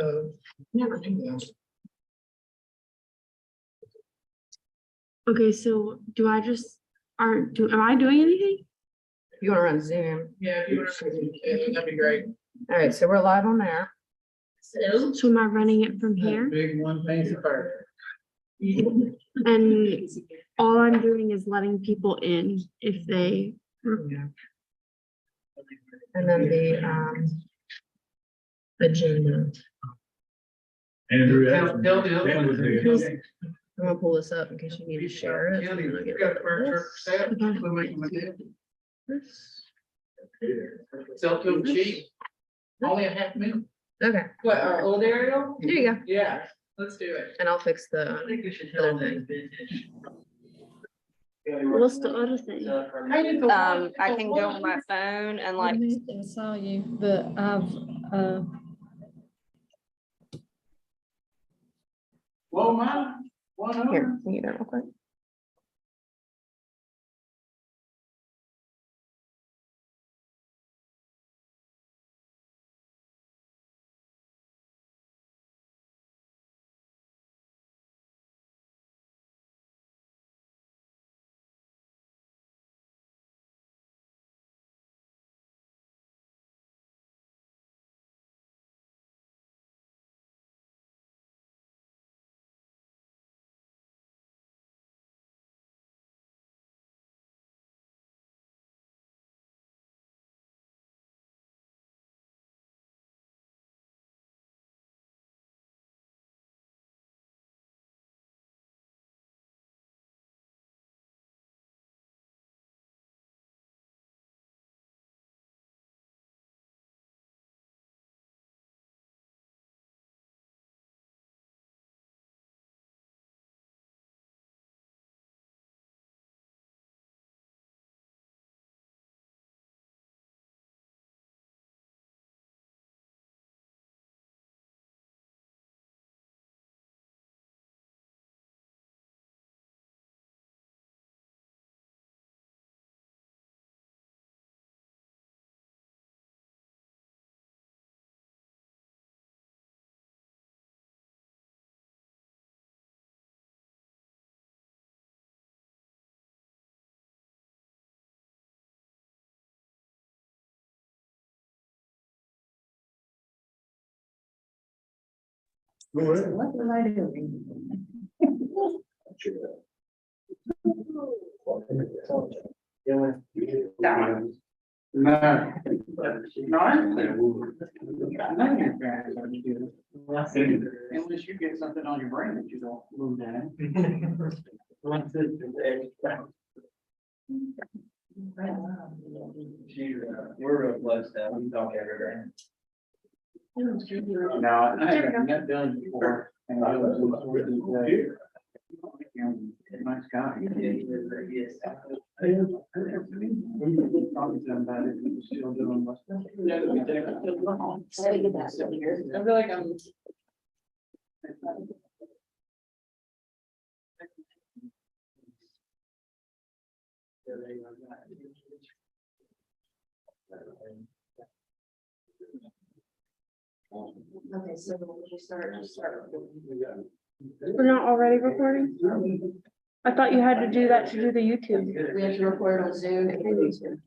code. Never do that. Okay, so do I just, am I doing anything? You wanna run Zoom? Yeah, if you were, that'd be great. All right, so we're live on there. So am I running it from here? Big one fancy fire. And all I'm doing is letting people in if they, And then the agenda. Andrew. Tell the I'm gonna pull this up in case you need to share it. I'm gonna get rid of this. Sell to them cheap. Only a half minute. Okay, What, our old aerial? there you go. Yeah, let's do it. And I'll fix I the think we should other tell thing. what's the other thing? I can go on my phone and like, I saw you, but I've, Whoa, man. Here, can you do that real quick? What did I do? No. Unless you get something on your brain that you don't move down. We're real close now, we talk every day. No, I haven't met done before. And I was nice guy. Talking to him about it, he was still doing what's. I feel like I'm. Okay, so when you start. We're not already recording? I thought you had to do that to do the YouTube. We have to record on Zoom and YouTube.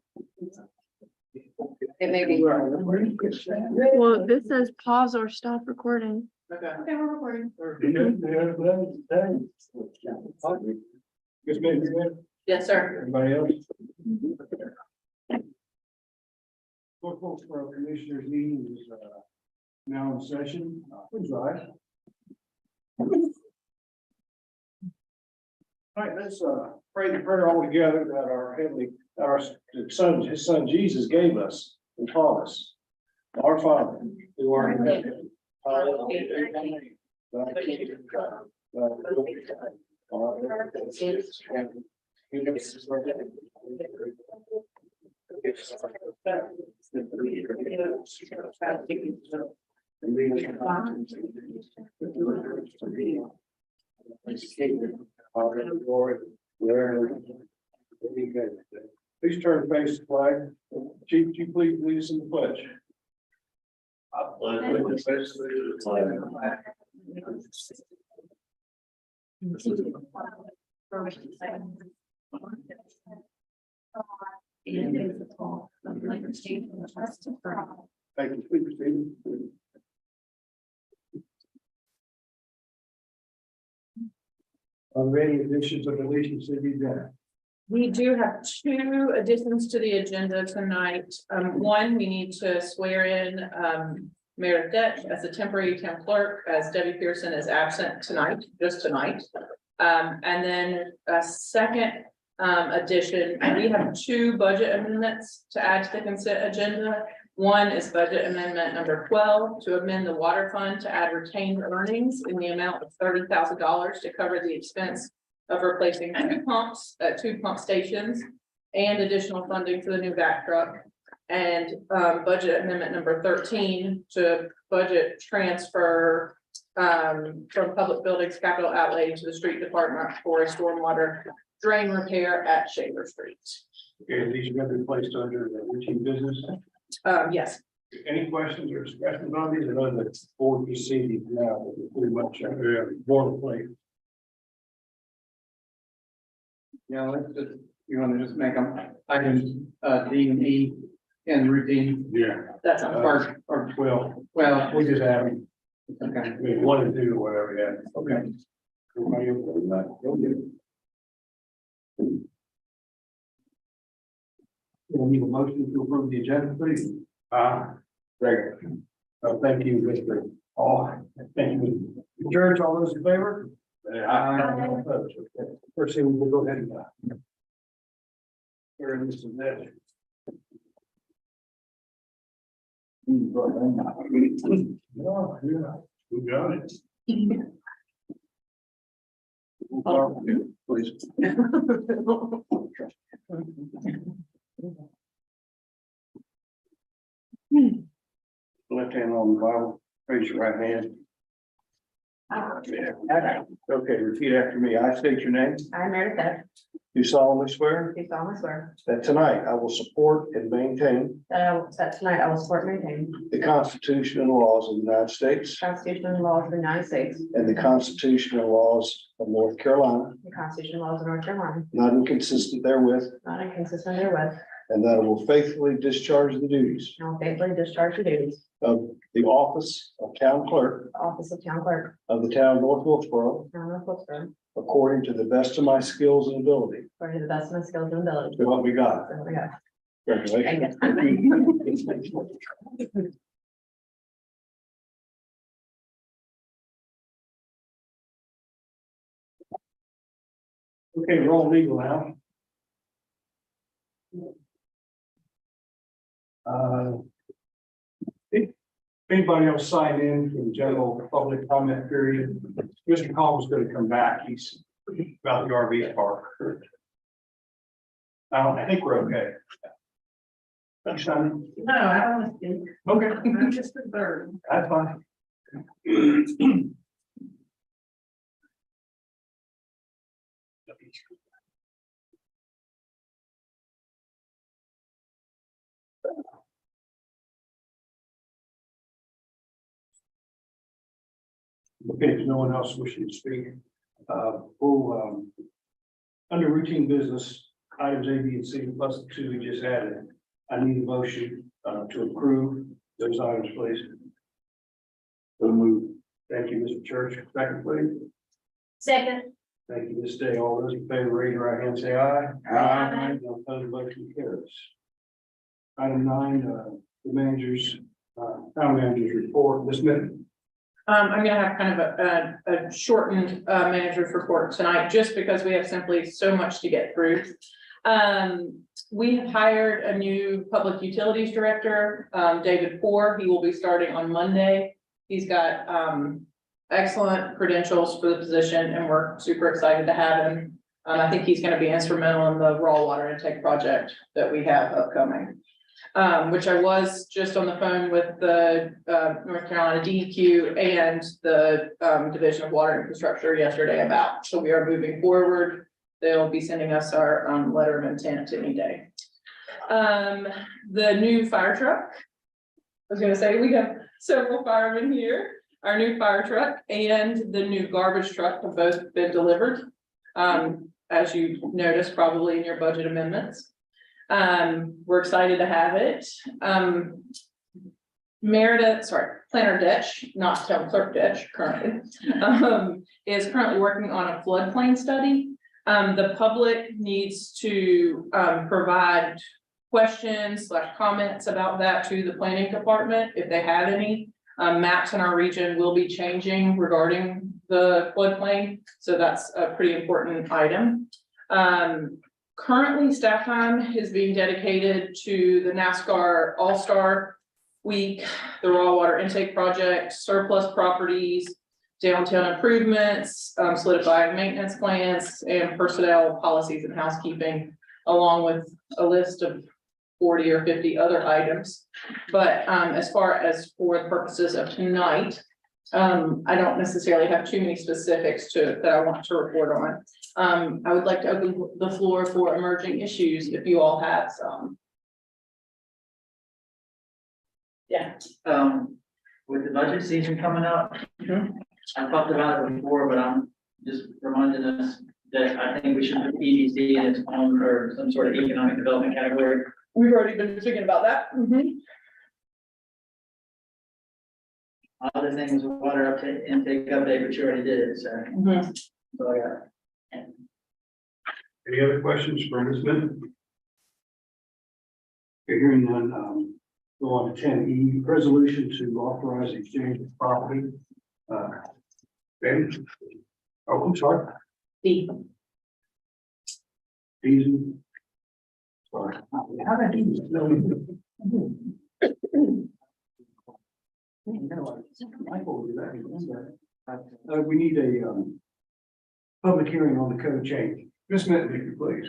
It may be. Well, this says pause or stop recording. Okay. Okay, we're recording. Yes, sir. Everybody else? Well, folks, for our commissioners meeting is now in session. Please rise. All right, let's pray the prayer all together that our heavenly, his son Jesus gave us and taught us. Our Father, who art in heaven, hallowed be thy name. Thy kingdom come, thy will be done on earth as it is in heaven. Give us our daily bread. Forgive us our debts, that we forgive those who trespass against us. And lead us not into temptation, but deliver us from evil. Father, Lord, where please turn to face the flag. Chief, would you please lead us in the pledge? Thank you, please, Stephen. Are there any additions or deletions to be done? We do have two additions to the agenda tonight. One, we need to swear in, Meredith Deck as the temporary town clerk, as Debbie Pearson is absent tonight, just tonight. And then a second, addition, we have two budget amendments to add to the consent agenda. One is budget amendment number 12 to amend the water fund to add retained earnings in the amount of $30,000 to cover the expense of replacing two pumps at two pump stations and additional funding for the new vac truck. And budget amendment number 13 to budget transfer from public buildings capital outlay to the street department for a stormwater drain repair at Shaver Street. Okay, these are going to be placed under the routine business. Yes, Any questions or discussions on these? I know that board proceedings now, but we're pretty much boilerplate. Yeah, let's just, you wanna just make them items, D and E and routine, Yeah. that's on Or 12, well, we just have them, okay. I mean, 1 and 2 or whatever, yeah. Okay. Everybody okay with that? Okay. We need a motion to approve the agenda, please. Second. Thank you, Mr. Thank you, Mr. Church, all those in favor? Aye. First thing, we'll go ahead and. Here, this is that. Oh, yeah, we got it. Please. Left hand on the Bible, raise your right hand. Okay, repeat after me. I state your name. I, Meredith Deck, Do solemnly swear do solemnly swear that tonight I will support and maintain that tonight I will support and maintain the Constitution and laws of the United States the Constitution and laws of the United States, and the Constitution and laws of North Carolina, the Constitution and laws of North Carolina, not inconsistent therewith, not inconsistent therewith, and that I will faithfully discharge the duties and will faithfully discharge the duties of the office of town clerk of the office of town clerk, of the town of North Wilkesboro, town of Wilkesboro, according to the best of my skills and ability. according to the best of my skills and ability. So what we got. So we go. Congratulations. Thank you. Okay, we're all legal now. If anybody else sign in for the general public comment period, Mr. Collins is going to come back. He's about the RV park. I think we're okay. Thanks, Sonny. No, I don't want to speak. Okay. I'm just a bird. That's fine. Okay, if no one else wishing to speak, under routine business, items A, B, and C, plus the 2 we just added, I need a motion to approve those items, please. So move. Thank you, Mr. Church. Second, please. Second. Thank you, Ms. Day. All those in favor, raise your right hand, say aye. Aye. No opposed, motion carries. Item 9, the manager's, town manager's report. Ms. Smith. I'm gonna have kind of a shortened manager's report tonight, just because we have simply so much to get through. We have hired a new public utilities director, David Poor. He will be starting on Monday. He's got excellent credentials for the position, and we're super excited to have him. I think he's gonna be instrumental in the raw water intake project that we have upcoming. Which I was just on the phone with the North Carolina DEQ and the Division of Water Infrastructure yesterday about. So we are moving forward. They'll be sending us our letter of intent any day. The new fire truck. I was gonna say, we have several firemen here. Our new fire truck and the new garbage truck have both been delivered. As you noticed probably in your budget amendments. We're excited to have it. Planner Detch, not Town Clerk Detch currently, is currently working on a floodplain study. The public needs to provide questions / comments about that to the planning department if they have any. Maps in our region will be changing regarding the floodplain, so that's a pretty important item. Currently, staff time is being dedicated to the NASCAR All-Star Week, the raw water intake project, surplus properties, downtown improvements, solidifying maintenance plans, and personnel policies and housekeeping, along with a list of 40 or 50 other items. But as far as for the purposes of tonight, I don't necessarily have too many specifics that I want to report on. I would like to open the floor for emerging issues if you all have some. Yeah. With the budget season coming up, I talked about it before, but I'm just reminding us that I think we should put EDC in its own or some sort of economic development category. We've already been thinking about that. Other things, water intake update, but you already did it, so. So I got. Any other questions for Ms. Minton? Hearing none, go on to 10E, resolution to authorize exchange of property. Ben? Oh, I'm sorry. D. Easy. Sorry. How did I do this? No. We need a public hearing on the code change. Ms. Minton, if you please.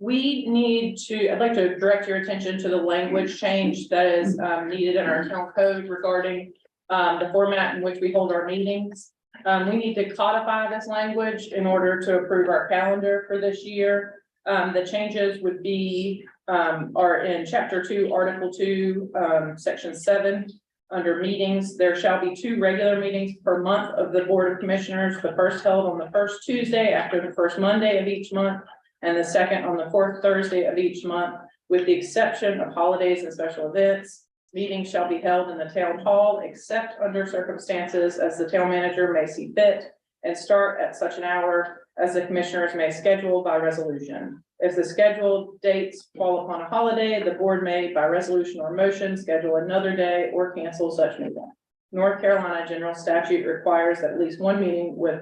We need to, I'd like to direct your attention to the language change that is needed in our town code regarding the format in which we hold our meetings. We need to codify this language in order to approve our calendar for this year. The changes would be, are in chapter 2, article 2, section 7. Under meetings, there shall be 2 regular meetings per month of the Board of Commissioners, the first held on the first Tuesday after the first Monday of each month, and the second on the 4th Thursday of each month, with the exception of holidays and special events. Meetings shall be held in the town hall, except under circumstances as the town manager may see fit, and start at such an hour as the commissioners may schedule by resolution. If the scheduled dates fall upon a holiday, the board may, by resolution or motion, schedule another day or cancel such meeting. North Carolina general statute requires that at least one meeting with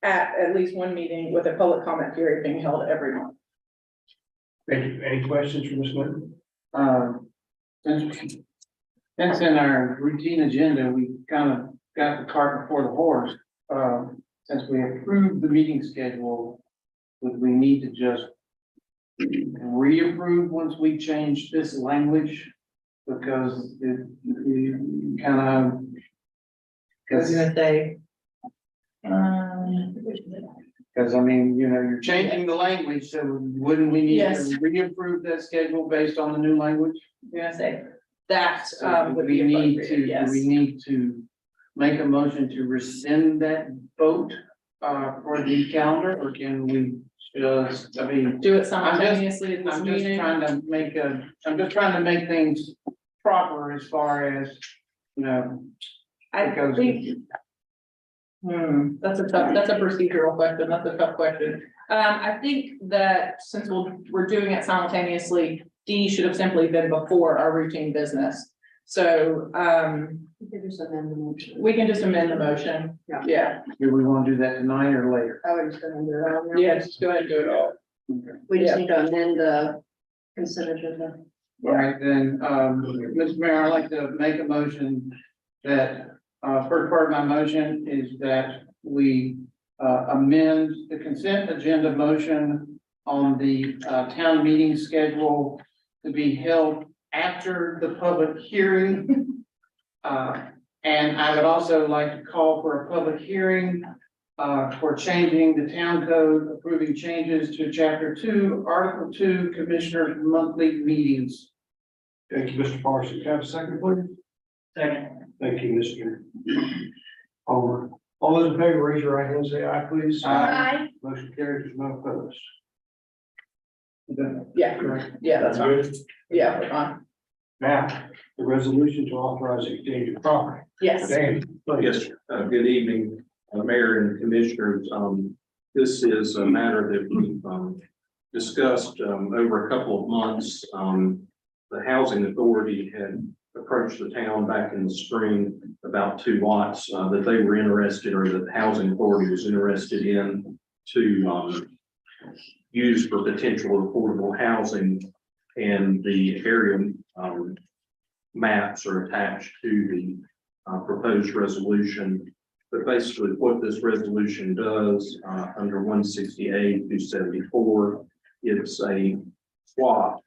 at least one meeting with a public comment period being held every month. Thank you. Any questions for Ms. Minton? Since in our routine agenda, we kind of got the cart before the horse. Since we approved the meeting schedule, would we need to just reapprove once we change this language? Because it kind of. I was gonna say. Because I mean, you know, you're changing the language, so wouldn't we need Yes. to reapprove that schedule based on the new language? I'm gonna say that So would we be need appropriate, to, yes. we need to make a motion to rescind that vote for the calendar, or can we just, I mean, Do it simultaneously at this I'm just meeting. trying to make things proper as far as, you know, I because- think. That's a procedural question. That's a tough question. I think that since we're doing it simultaneously, D should have simply been before our routine business. So, We can just amend the motion. we can just amend the motion. Yeah. Yeah, do we want to do that tonight or later? I would just amend it all. now. yeah, just go ahead and do it all. We Yeah. just need to amend the consent agenda. All right, then, Mr. Mayor, I'd like to make a motion that, first part of my motion is that we amend the consent agenda motion on the town meeting schedule to be held after the public hearing. And I would also like to call for a public hearing for changing the town code, approving changes to chapter 2, article 2, commissioners' monthly meetings. Thank you, Mr. Parsons. Can I have a second, please? Second. Thank you, Mr. Palmer. All those in favor, raise your right hand, say aye, please. Aye. Motion carries, there's no opposed. Yeah, that's fine. Yeah, we're fine. Now, the resolution to authorize exchange of property. Yes. Dan, please. Yes, good evening, Mayor and Commissioners. This is a matter that we've discussed over a couple of months. The Housing Authority had approached the town back in the spring about 2 lots that they were interested, or that the Housing Authority was interested in to use for potential affordable housing. And the area maps are attached to the proposed resolution. But basically what this resolution does under 168-274, it's a swap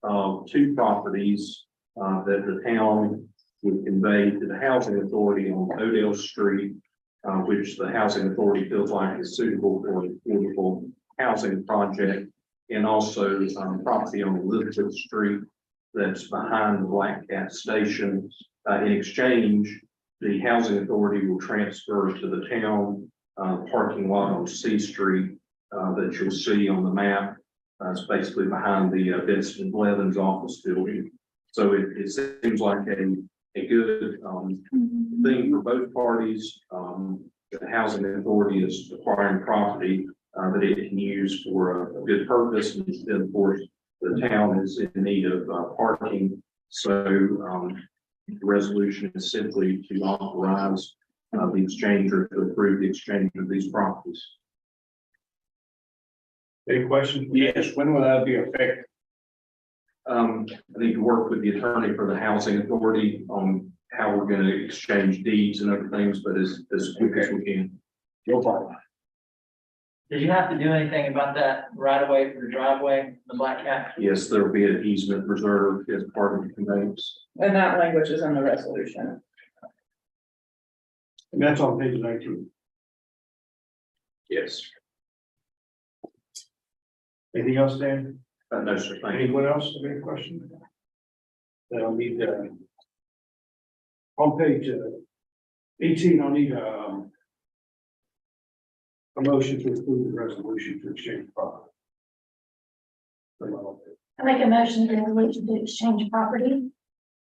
of 2 properties that the town would convey to the Housing Authority on Odell Street, which the Housing Authority feels like is suitable for an affordable housing project, and also property on Elizabeth Street that's behind the Black Cat Station. In exchange, the Housing Authority will transfer to the town parking lot on C Street that you'll see on the map. It's basically behind the Vincent Blevins office building. So it seems like a good thing for both parties. The Housing Authority is acquiring property that it can use for a good purpose, and then of course the town is in need of parking. So the resolution is simply to authorize the exchange, or to approve the exchange of these properties. Any questions? Yes, when will that be effective? I need to work with the attorney for the Housing Authority on how we're going to exchange deeds and other things, but as quick as we can. No problem. Did you have to do anything about that right away for the driveway, the Black Cat? Yes, there will be an easement reserved as part of the conveyance. And that language is in the resolution. And that's on page 19. Yes. Anything else, Dan? No, sir. Thank you. Anyone else have any questions? Then I'll need on page 18, I'll need a motion to approve the resolution to exchange property. I make a motion to exchange property.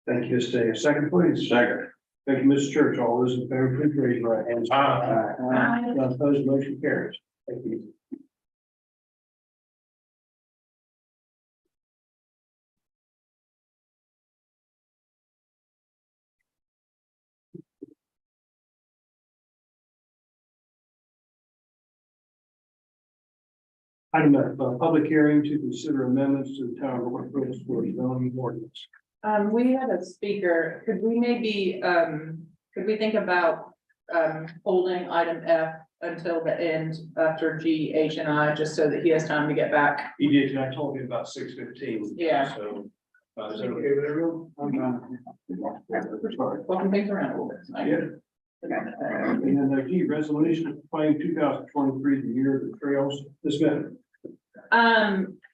Thank you, Stay. A second, please. Second. Thank you, Mrs. Church. All those in favor, please raise your right hands. Aye. None opposed, motion carries. Thank you. Item F, public hearing to consider amendments to the town of North Little for zoning ordinance. We had a speaker, could we maybe, could we think about, holding item F until the end after G, H, and I, just so that he has time to get back? He did, and I told you about 6:15. Yeah. So, is that okay with everyone? I'm fine. Welcome things around a little bit tonight. Yeah. And then G, resolution claim 2023, the year of the trails. This minute.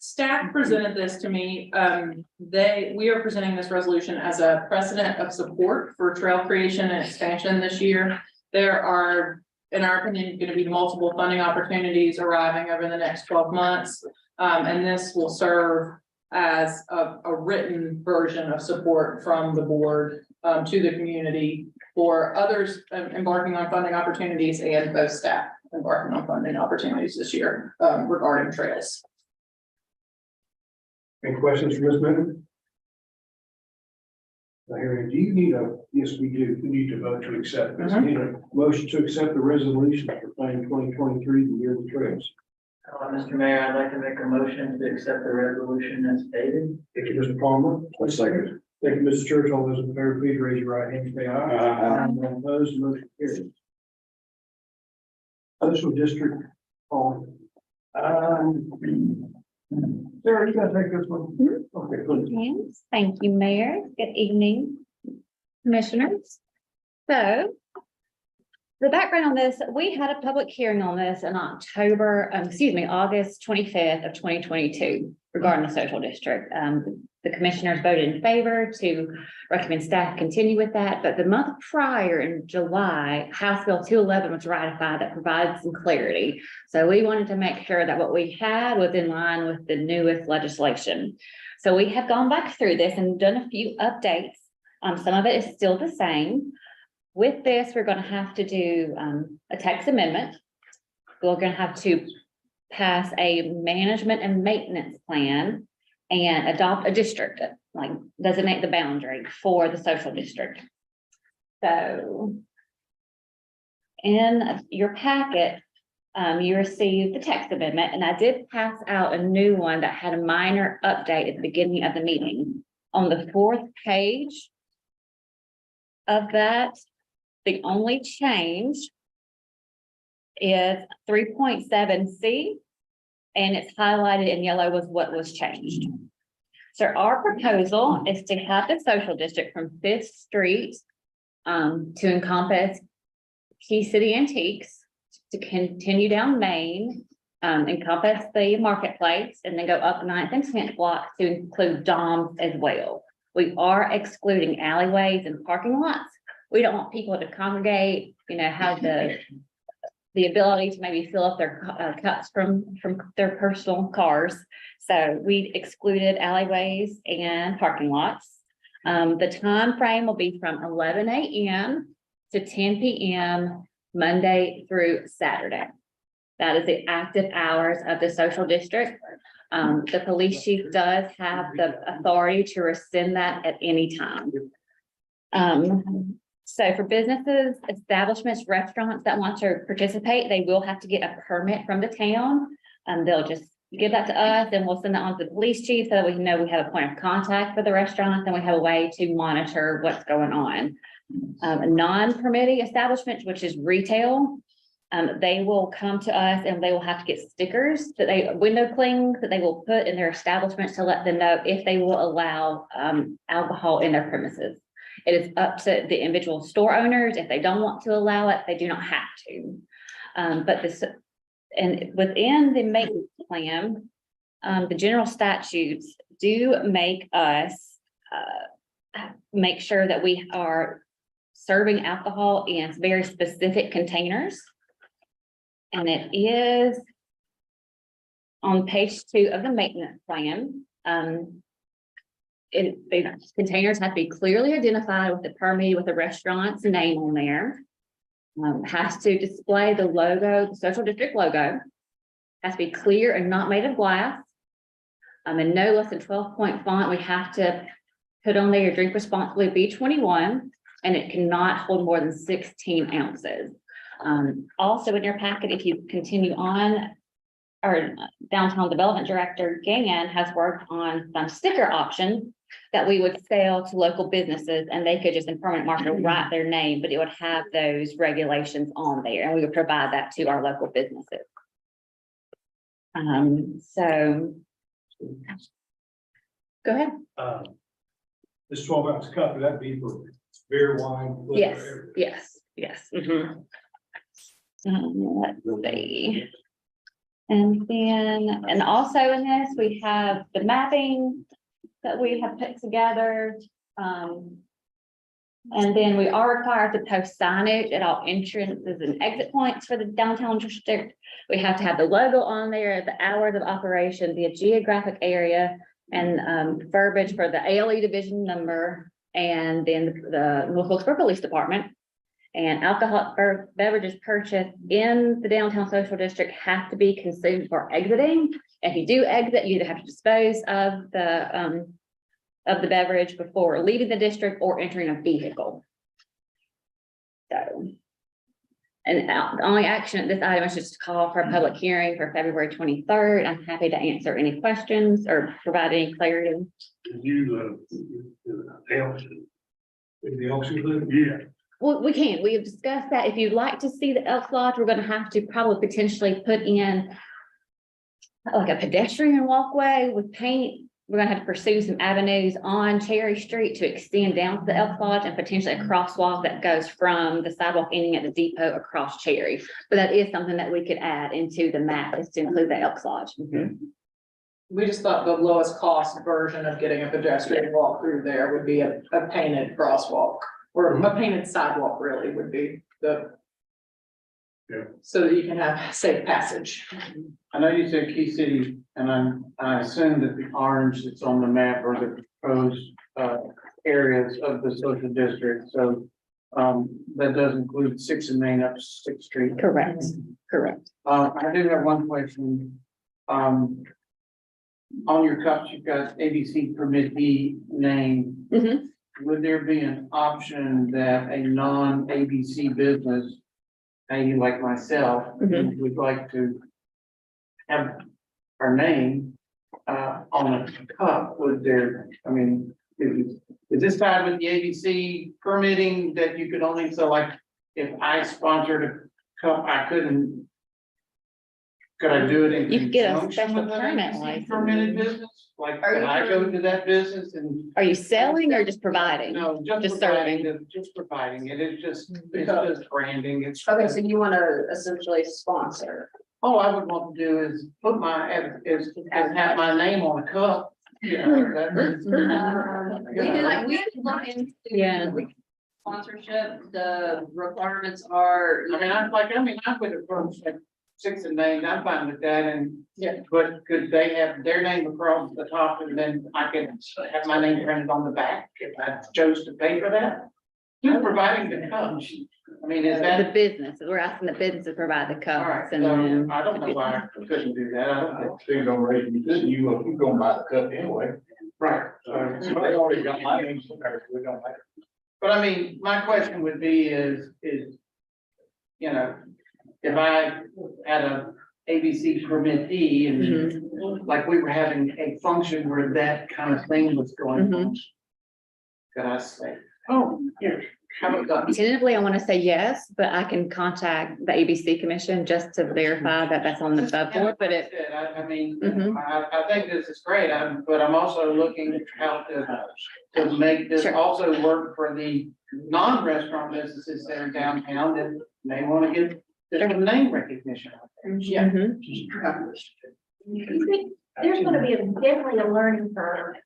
Staff presented this to me. We are presenting this resolution as a precedent of support for trail creation and expansion this year. There are, in our opinion, going to be multiple funding opportunities arriving over the next 12 months. And this will serve as a written version of support from the board to the community for others embarking on funding opportunities, and both staff embarking on funding opportunities this year regarding trails. Any questions for Ms. Minute? Do you need yes, we do. We need to vote to accept this. We need a motion to accept the resolution for claim 2023, the year of the trails. Mr. Mayor, I'd like to make a motion to accept the resolution as stated. Thank you, Mr. Palmer. One second. Thank you, Mr. Church. All those in favor, please raise your right hand. Say aye. Aye. None opposed, motion carries. Social district, Paul. Sarah, you gotta take this one. Okay, please. Yes, thank you, Mayor. Good evening, Commissioners. So the background on this, we had a public hearing on this in August 25th of 2022 regarding the social district. the commissioners voted in favor to recommend staff continue with that, but the month prior in July, House Bill 211 was ratified that provided some clarity. So we wanted to make sure that what we had was in line with the newest legislation. So we have gone back through this and done a few updates. Some of it is still the same. With this, we're going to have to do a text amendment. We're going to have to pass a management and maintenance plan and adopt a district, like designate the boundary for the social district. So in your packet, you received the text amendment, and I did pass out a new one that had a minor update at the beginning of the meeting. On the 4th page of that, the only change is 3.7C, and it's highlighted in yellow was what was changed. So our proposal is to have the social district from 5th Street to encompass Key City Antiques, to continue down Main, encompass the marketplace, and then go up 9th and 10th block to include Dom's as well. We are excluding alleyways and parking lots. We don't want people to congregate, have the ability to maybe fill up their cups from their personal cars. So we excluded alleyways and parking lots. The time frame will be from 11 a.m. to 10 p.m. Monday through Saturday. That is the active hours of the social district. The police chief does have the authority to rescind that at any time. So for businesses, establishments, restaurants that want to participate, they will have to get a permit from the town. They'll just give that to us, and we'll send that on to the police chief so that we know we have a point of contact for the restaurants and we have a way to monitor what's going on. Non-permitting establishments, which is retail, they will come to us and they will have to get stickers window clings that they will put in their establishments to let them know if they will allow alcohol in their premises. It is up to the individual store owners. If they don't want to allow it, they do not have to. And within the maintenance plan, the general statutes do make us make sure that we are serving alcohol in very specific containers. And it is on page 2 of the maintenance plan. The containers have to be clearly identified with the permit, with the restaurant's name on there. Has to display the logo, the social district logo. Has to be clear and not made of glass. And no less than 12-point font. We have to put on there your drink responsibly B21, and it cannot hold more than 16 ounces. Also in your packet, if you continue on, our downtown development director, Gann, has worked on some sticker options that we would sell to local businesses, and they could just in permanent marker write their name, but it would have those regulations on there, and we would provide that to our local businesses. So go ahead. This 12-ounce cup, would that be for beer, wine? liquor, Yes. Mhm. Let's see. And then, and also in this, we have the mapping that we have put together. And then we are required to post signage at all entrances and exit points for the downtown district. We have to have the logo on there, the hours of operation, the geographic area, and verbiage for the ALE division number, and then the North Wilkesboro Police Department. And alcoholic beverages purchased in the downtown social district have to be consumed for exiting. If you do exit, you either have to dispose of the beverage before leaving the district or entering a vehicle. So, and the only action at this item is just to call for a public hearing for February 23rd. I'm happy to answer any questions or provide any clarity. Can you, yeah. Well, we can. We have discussed that. If you'd like to see the Elks Lodge, we're going to have to probably potentially put in like a pedestrian walkway with paint. We're going to have to pursue some avenues on Cherry Street to extend down to the Elks Lodge, and potentially a crosswalk that goes from the sidewalk ending at the depot across Cherry. But that is something that we could add into the map, is to include the Elks Lodge. we just thought the lowest cost version of getting a pedestrian walk through there would be a painted crosswalk. Or a painted sidewalk really would be the. Yeah. So that you can have safe passage. I know you said Key City, and I assume that the orange that's on the map are the proposed, areas of the social district, so. That does include 6th and Main up 6th Street. Correct, correct. I do have one question. On your cups, you've got ABC permittee name. Mhm. Would there be an option that a non-ABC business, maybe like myself, Mhm. would like to have our name on a cup? Would there, I mean, is this tied with the ABC permitting that you could only, so like, if I sponsored a cup, I couldn't. Could I do it in? You could get a conjunction special with an permit ABC license. Permitted business, like, Are can you I go to that business and? Are you selling or just providing? No, Just just providing, just providing it, it's just branding, it's. Okay, so you wanna essentially sponsor. All I would want to do is put my, is have my name on a cup. You know, that's- We can look into. Yeah. Sponsorship, the requirements are. I would approach like 6th and Main, I'm fine with that, and. Yeah. But could they have their name across the top, and then I could have my name printed on the back, if I chose to pay for that? Who's providing the cups? I mean, is The that, business, we're asking the business to provide the all right, cups and so then. I don't know why I couldn't do that, I don't know. Things don't raise, you gonna buy the cup anyway. Right. They already got my name somewhere, so it don't matter. But I mean, my question would be you know, if I had a ABC permittee and like we were having a function where that kind of thing was going on. Could I say, oh, here, how about that? Tentatively, I want to say yes, but I can contact the ABC Commission just to verify that that's on the sub board, but it. I mean, Mhm. I think this is great, but I'm also looking at how to make this Sure. also work for the non-restaurant businesses that are downtown that may want to get different name recognition. Yeah. Mhm. There's gonna be definitely a learning curve.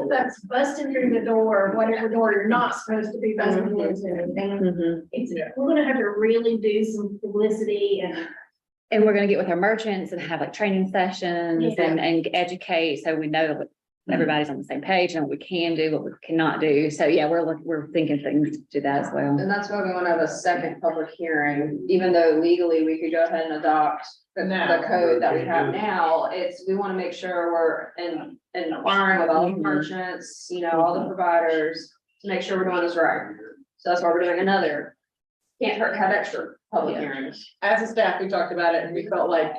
That's busting through the door, whatever door you're not supposed to be busting into. And Mhm. we're gonna have to really do some publicity and. And we're gonna get with our merchants and have like training sessions and educate, so we know that everybody's on the same page and what we can do, what we cannot do. So yeah, we're thinking things to do that as well. And that's why we wanna have a second public hearing, even though legally we could go ahead and adopt the code that we have now. We wanna make sure we're inquiring with all the merchants, all the providers, to make sure we're doing this right. So that's why we're doing another, can't hurt to have extra public hearings. As a staff, we talked about it and we felt like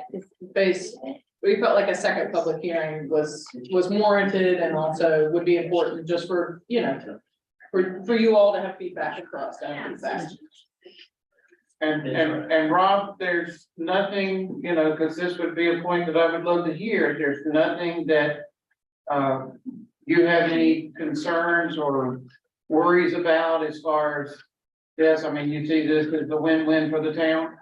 a second public hearing was warranted and also would be important just for, for you all to have feedback across that fast. And Rob, there's nothing, because this would be a point that I would love to hear, there's nothing that you have any concerns or worries about as far as this, I mean, you see this as a win-win for the town?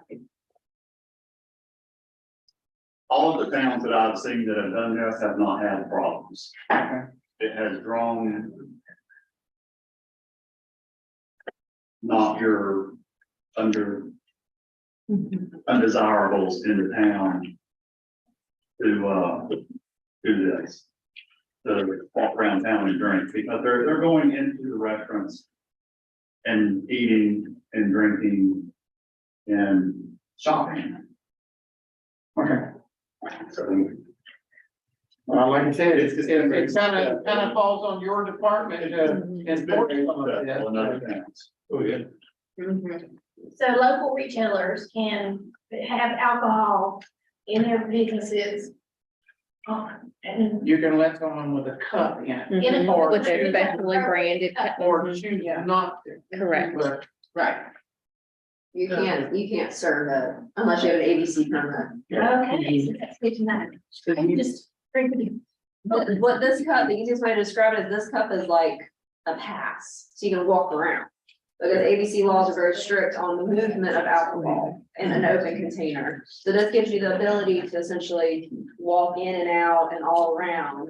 All of the towns that I've seen that have done this have not had problems. Okay. It has drawn not your undesirables into town to do this. To walk around town and drink, because they're going into the restaurants and eating and drinking and shopping. Okay. So Well, like I said, It's just- it kind of falls on your department to enforce some of well, another that. thing. Oh, yeah. So local retailers can have alcohol in their businesses. And You can let someone with a cup in, In a- With their specially branded. or Mhm. choose not to. Correct. But Right. You can't serve it unless you have an ABC permit. okay, so that's good to know. I can just drink it. What this cup, the easiest way to describe it is this cup is like a pass, so you can walk around. Because ABC laws are very strict on the movement of alcohol in an open container. So this gives you the ability to essentially walk in and out and all around.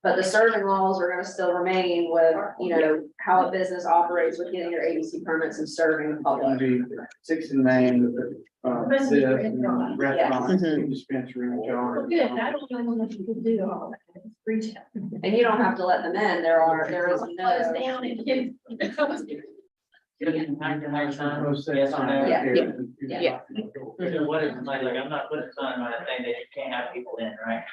But the serving laws are gonna still remain with, you know, how a business operates with getting their ABC permits and serving the public. Maybe 6 and 9, restaurants, Mhm. dispensary, and jar. Good, I don't know what you could do all that, it's retail. And you don't have to let them in, there is Close no. down and get. Most of the Yes, time, yeah, here. yeah. What is, like, I'm not putting a sign on that thing that you can't have people in, right?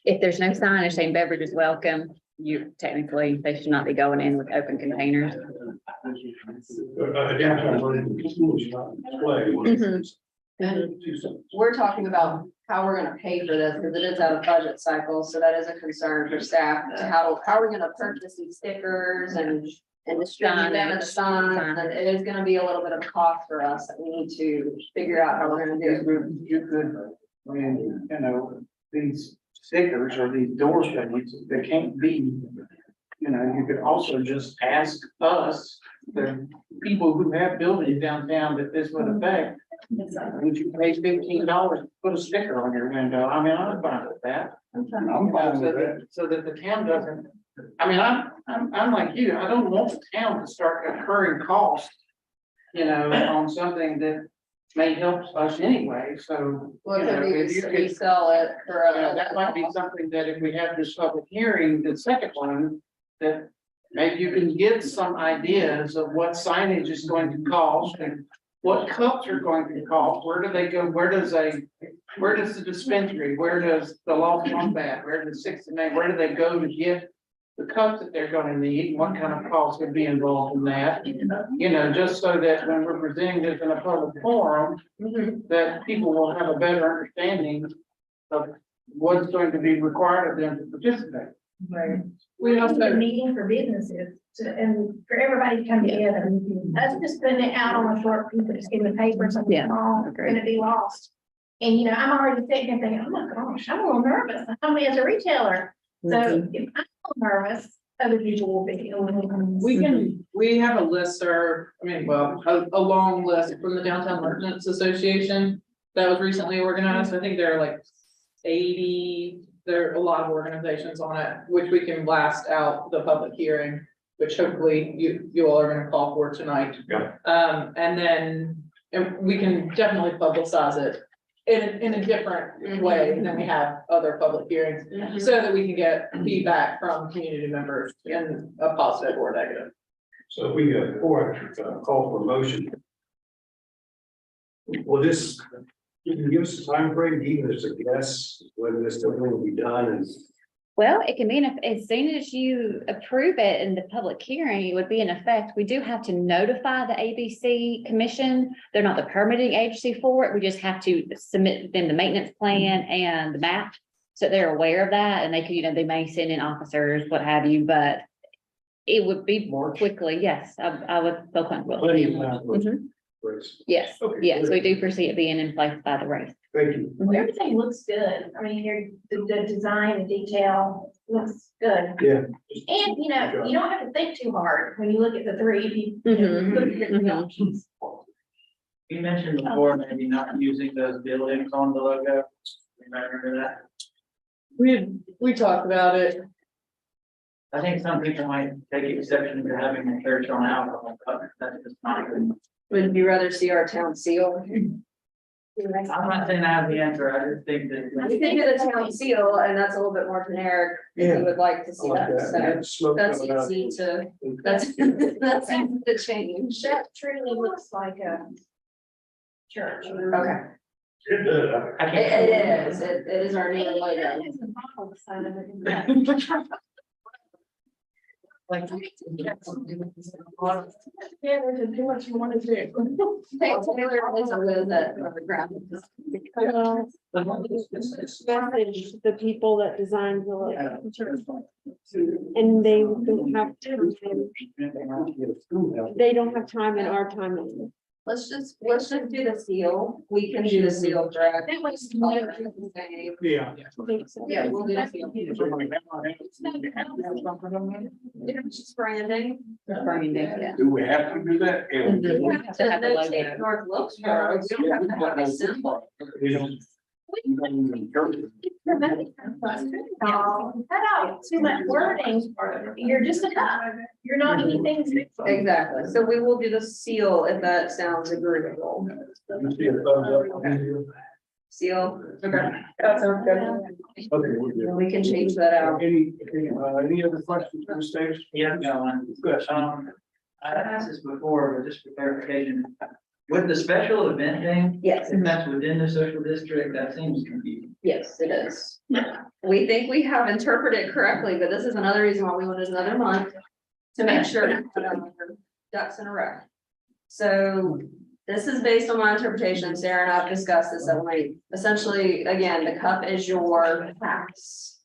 If there's no signage saying beverage is welcome, you technically, they should not be going in with open containers. We're talking about how we're gonna pay for this, because it is out of budget cycle, so that is a concern for staff, to how are we gonna purchase these stickers and distribute them and signs, and it is gonna be a little bit of a cost for us that we need to figure out how we're gonna do. You could, I mean, you know, these stickers or these door things, they can't be. You know, you could also just ask us, the people who have buildings downtown that this would affect. Would you pay $15 to put a sticker on your window? I mean, I'm fine with that. I'm fine with that. So that the town doesn't, I mean, I'm like you, I don't want the town to start incurring costs. You know, on something that may help us anyway, so. Well, you know, could we if you could- resell it for a. that might be something that if we have this public hearing, the second one, that maybe you can get some ideas of what signage is going to cost and what cups are going to cost, where do they go, where does the dispensary, where does the law combat, where does 6 and 8, where do they go to get the cups that they're gonna need, and what kind of cost would be involved in that? You know, just so that when we're presenting this in a public forum, that people will have a better understanding of what's going to be required of them to participate. Right. We also, A meeting for businesses and for everybody to come together. That's just putting it out on a short piece, just in the paper, something Yeah, small, agreed. gonna be lost. And you know, I'm already thinking, oh my gosh, I'm a little nervous, I'm as a retailer. So if I'm nervous, other people will be. we have a listserv, I mean, well, a long list from the Downtown Merchants Association that was recently organized. I think there are like 80, there are a lot of organizations on it, which we can blast out the public hearing, which hopefully you all are gonna call for tonight. Yeah. And then, and we can definitely publicize it in a different way than we have other public hearings, so that we can get feedback from community members in a positive or negative. So if we go forward, call for a motion. Well, this, you can give us a time frame, even as a guess, whether this still will be done and. Well, it can be as soon as you approve it in the public hearing, it would be in effect. We do have to notify the ABC commission. They're not the permitting agency for it. We just have to submit them the maintenance plan and the map. So they're aware of that, and they could, you know, they may send in officers, what have you, but it would be more quickly. Yes, I would feel comfortable. Plenty of time for Mhm. race. Yes, Okay, yes, we good. do foresee it being in place by the race. Thank you. Well, everything looks good. I mean, the design, the detail looks good. Yeah. And, you know, you don't have to think too hard when you look at the three. If you Mhm, look at the mhm. options. You mentioned before, maybe not using those buildings on the logo. Remember that? We talked about it. I think some people might take exception to having a church on alcohol, but that's just not good. Would you rather see our town seal? I'm not saying I have the answer, I just think that. You can do the town seal, and that's a little bit more generic, if you would like to I see like that, that. so And smoke that's coming out. easy to, that's easy to change. That truly looks like a church. Okay, It does. I it can't. is, it is our new logo. It is a bottle beside of it. Like. Yeah, there's too much you want to do. Hey, Taylor, is a little bit of a graphic. The people that designed the logo. And they don't have time, they don't have time in our time. let's just do the seal. We can do the seal direct. That was. Yeah. Yeah, we'll do the seal. It's just branding. Yeah. Do we have to do that? We have to notate North Wilkesboro. We don't have to have a symbol. Cut out too much wording, you're just a cup, you're not anything. Exactly. So we will do the seal if that sounds agreeable. Seal. Okay. That sounds good. Okay, we're good. And we can change that out. Any other questions for the stage? Yeah, no, Good. I asked this before, but just for clarification, with the special event thing, Yes, if that's within the social district, that seems confusing. yes, it is. We think we have interpreted correctly, but this is another reason why we wanted another month to make sure we had our ducks in a row. So this is based on my interpretation. Sarah and I've discussed this at length. Essentially, again, the cup is your tax.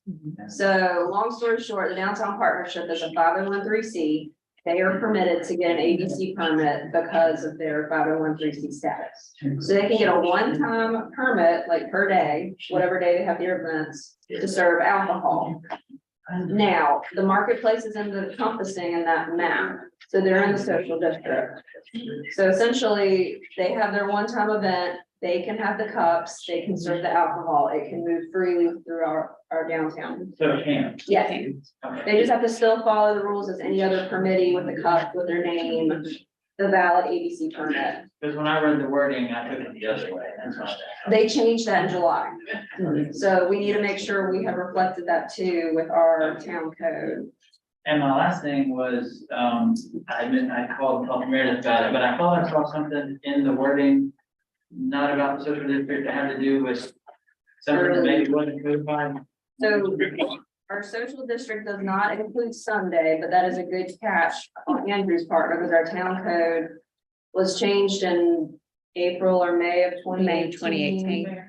So long story short, the downtown partnership is a 501(c)(3). They are permitted to get an ABC permit because of their 501(c)(3) status. So they can get a one-time permit, like per day, whatever day they have their events, to serve alcohol. Now, the marketplace is encompassing in that map, so they're in the social district. So essentially, they have their one-time event, they can have the cups, they can serve the alcohol, it can move freely through our downtown. So it can. Yes, Okay. they just have to still follow the rules as any other permittee with the cup, with their name, the valid ABC permit. Because when I read the wording, I took it the other way, that's why. They changed that in July. So we need to make sure we have reflected that too with our town code. And my last thing was, I called Meredith about it, but I thought I saw something in the wording, not about the social district, that had to do with something that maybe wasn't codified. So our social district does not include Sunday, but that is a good catch on Andrew's part because our town code was changed in April or May of 2018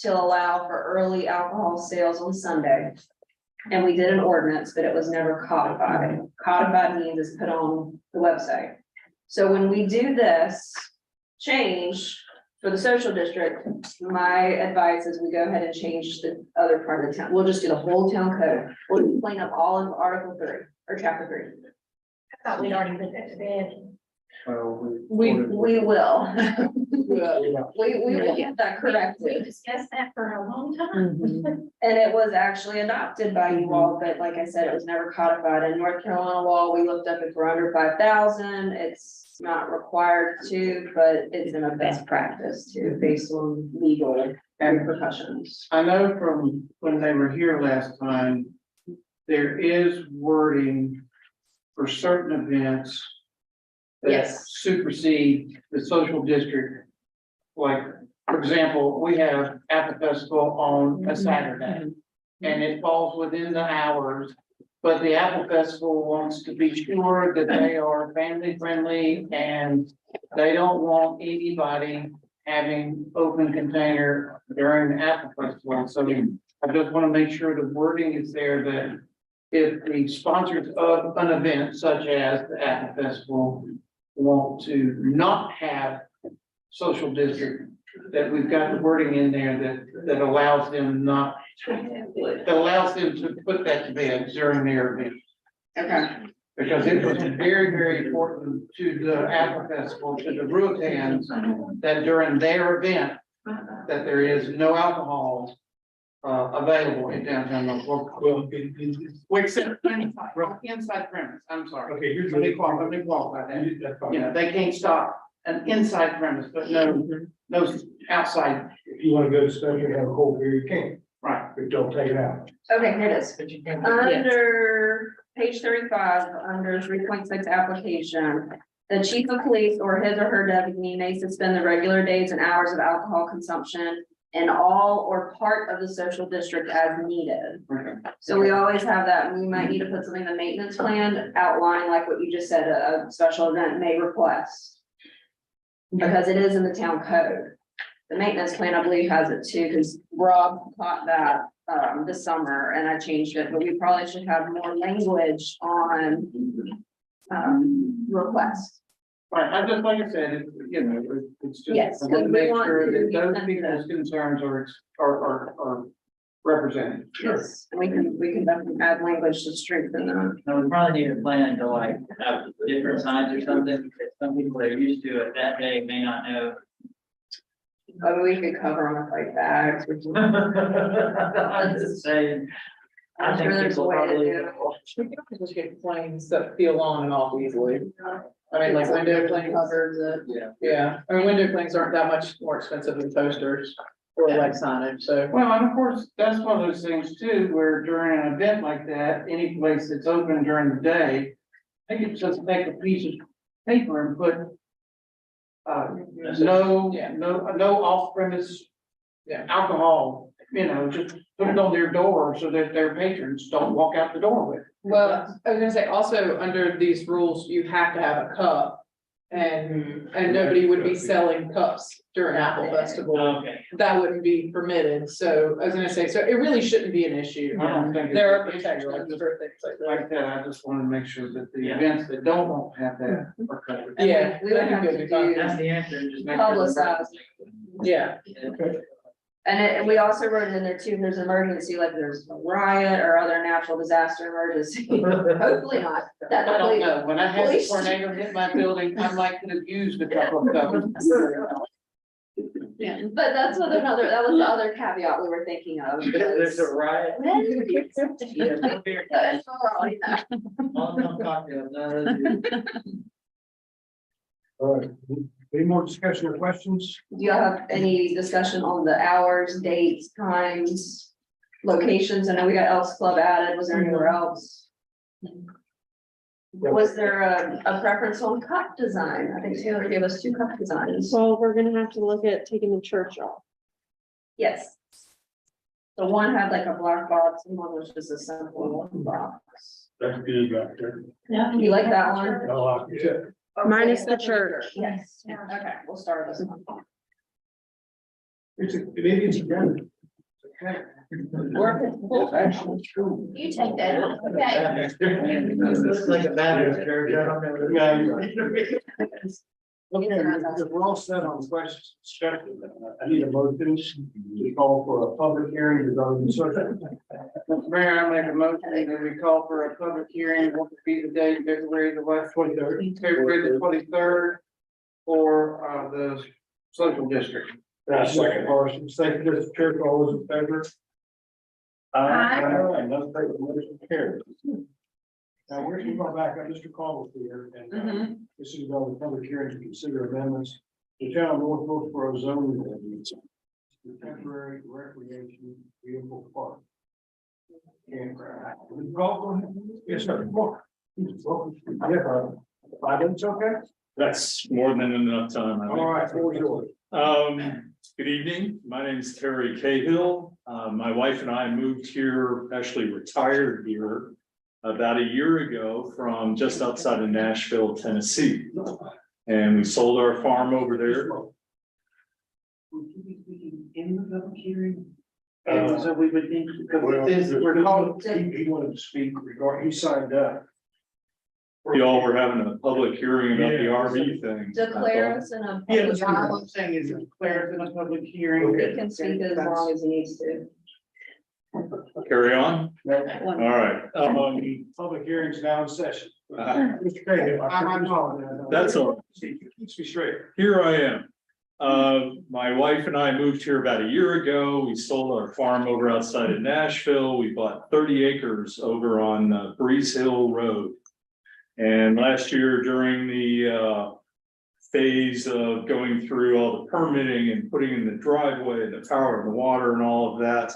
to allow for early alcohol sales on Sunday. And we did an ordinance, but it was never codified. Codified means it's put on the website. So when we do this change for the social district, my advice is we go ahead and change the other part of the town. We'll just do the whole town code. We'll clean up all of Article 3 or Chapter 3. I thought we'd already put that to bed. We will. We will get that We corrected. discussed that for a long time. And it was actually adopted by you all, but like I said, it was never codified. In North Carolina law, we looked up if we're under 5,000, it's not required to, but it's in a best practice to, based on legal and repercussions. I know from when they were here last time, there is wording for certain events that Yes. supersede the social district. Like, for example, we have Apple Festival on a Saturday, and it falls within the hours. But the Apple Festival wants to be sure that they are family friendly and they don't want anybody having open container during the Apple Festival. So I just want to make sure the wording is there that if the sponsors of an event such as the Apple Festival want to not have social district, that we've got the wording in there that allows them not, that allows them to put that to bed during their event. Okay. Because it was very, very important to the Apple Festival, to the Rutans, that during their event, that there is no alcohol available in downtown Norfolk. Well, Wait, inside premise, I'm sorry. okay, here's. Let me qualify that. That's fine. You know, they can't stop an inside premise, but no outside, If you wanna go to special, have a cold beer, you can, right? but don't take it out. Okay, here it is. But you can't. Under page 35, under 3.6 application, the chief of police or his or her designee may suspend the regular days and hours of alcohol consumption in all or part of the social district as needed. So we always have that, we might need to put something in the maintenance plan, outline like what you just said, a special event may request. Because it is in the town code. The maintenance plan, I believe, has it too, because Rob caught that this summer and I changed it, but we probably should have more language on requests. Right, I just, like I said, it's, you know, it's just. Yes, I want to 'cause we make want sure to that be those sensitive. people's concerns are represented. Yes, we can definitely add language to strengthen them. No, we probably need a plan to like have different signs or something, because some people that are used to it that day may not know. But we could cover them with like bags. I'm just saying. I I'm think sure there's a people way to probably. do it. We can just get planes that feel on and off easily. I mean, like window planes. Covers it. Yeah, I mean, window planes aren't that much more expensive than posters or like signage, so. Well, and of course, that's one of those things too, where during an event like that, any place that's open during the day, they could just take a piece of paper and put no off premise Yeah. alcohol, you know, just put it on their door so that their patrons don't walk out the door with it. Well, I was gonna say, also, under these rules, you have to have a cup. And nobody would be selling cups during Apple Festival. Okay. That wouldn't be permitted, so I was gonna say, so it really shouldn't be an issue. I don't think. There are it's- protections for things like that. Like that, I just wanted to make sure that the Yeah. events that don't have that are covered. And Yeah, we would that'd have be to good to do, That's the answer, just make sure. Publicize. Yeah, and we also wrote in there too, if there's an emergency, like there's a riot or other natural disaster emergency. Hopefully not. That I don't hopefully- know, when I had the Police. tornado hit my building, I might could have used a couple of them. Yeah, but that was the other caveat we were thinking of. There's a riot. Yeah, no beer. That's all right. All no cocktails, none of those. All right, any more discussion or questions? Do you have any discussion on the hours, dates, times, locations? I know we got Elks Club added. Was there anywhere else? Was there a preference on cup design? I think Taylor gave us 2 cup designs. Well, we're gonna have to look at taking the church off. Yes. So one had like a black box and one was just a simple one box. That's good back there. You like that one? I like it. Minus the church. Yes, okay, we'll start this one. Maybe it's done. You take that, okay? Looks like a battery church, I don't know. Yeah, you're right. Okay, if we're all set on questions, discussion, I need a motion to call for a public hearing regarding the subject. Mr. Mayor, I make a motion that we call for a public hearing, what would be the date, February the what? 23rd. February the 23rd for the social district. Second portion, second, Mr. Church, all those in favor? Aye. All right, let's take the motion carried. Now, we're going back up, Mr. Caldwell here, and this is about the public hearing to consider amendments. The town of North Wilkesboro zoning ordinance, the temporary recreation vehicle park. Campground. Yes, sir. Yeah, 5 minutes, okay? That's more than enough time. I think. All right, floor is yours. Good evening. My name is Terry Cahill. My wife and I moved here, actually retired here about a year ago from just outside of Nashville, Tennessee. And we sold our farm over there. In the public hearing? Uh, So we would think, because Well, this, we're called, he wanted to speak regarding, he signed up. Y'all were having a public hearing about the RV thing. Declare us in a. yeah, that's what I'm saying is declare it in a public hearing. He can speak as long as he needs to. Carry on. One. All right. Public hearings now in session. Uh, Mr. Cahill, I apologize. That's all. Keeps me straight. Here I am. My wife and I moved here about a year ago. We sold our farm over outside of Nashville. We bought 30 acres over on Breeze Hill Road. And last year during the phase of going through all the permitting and putting in the driveway, the power and the water and all of that,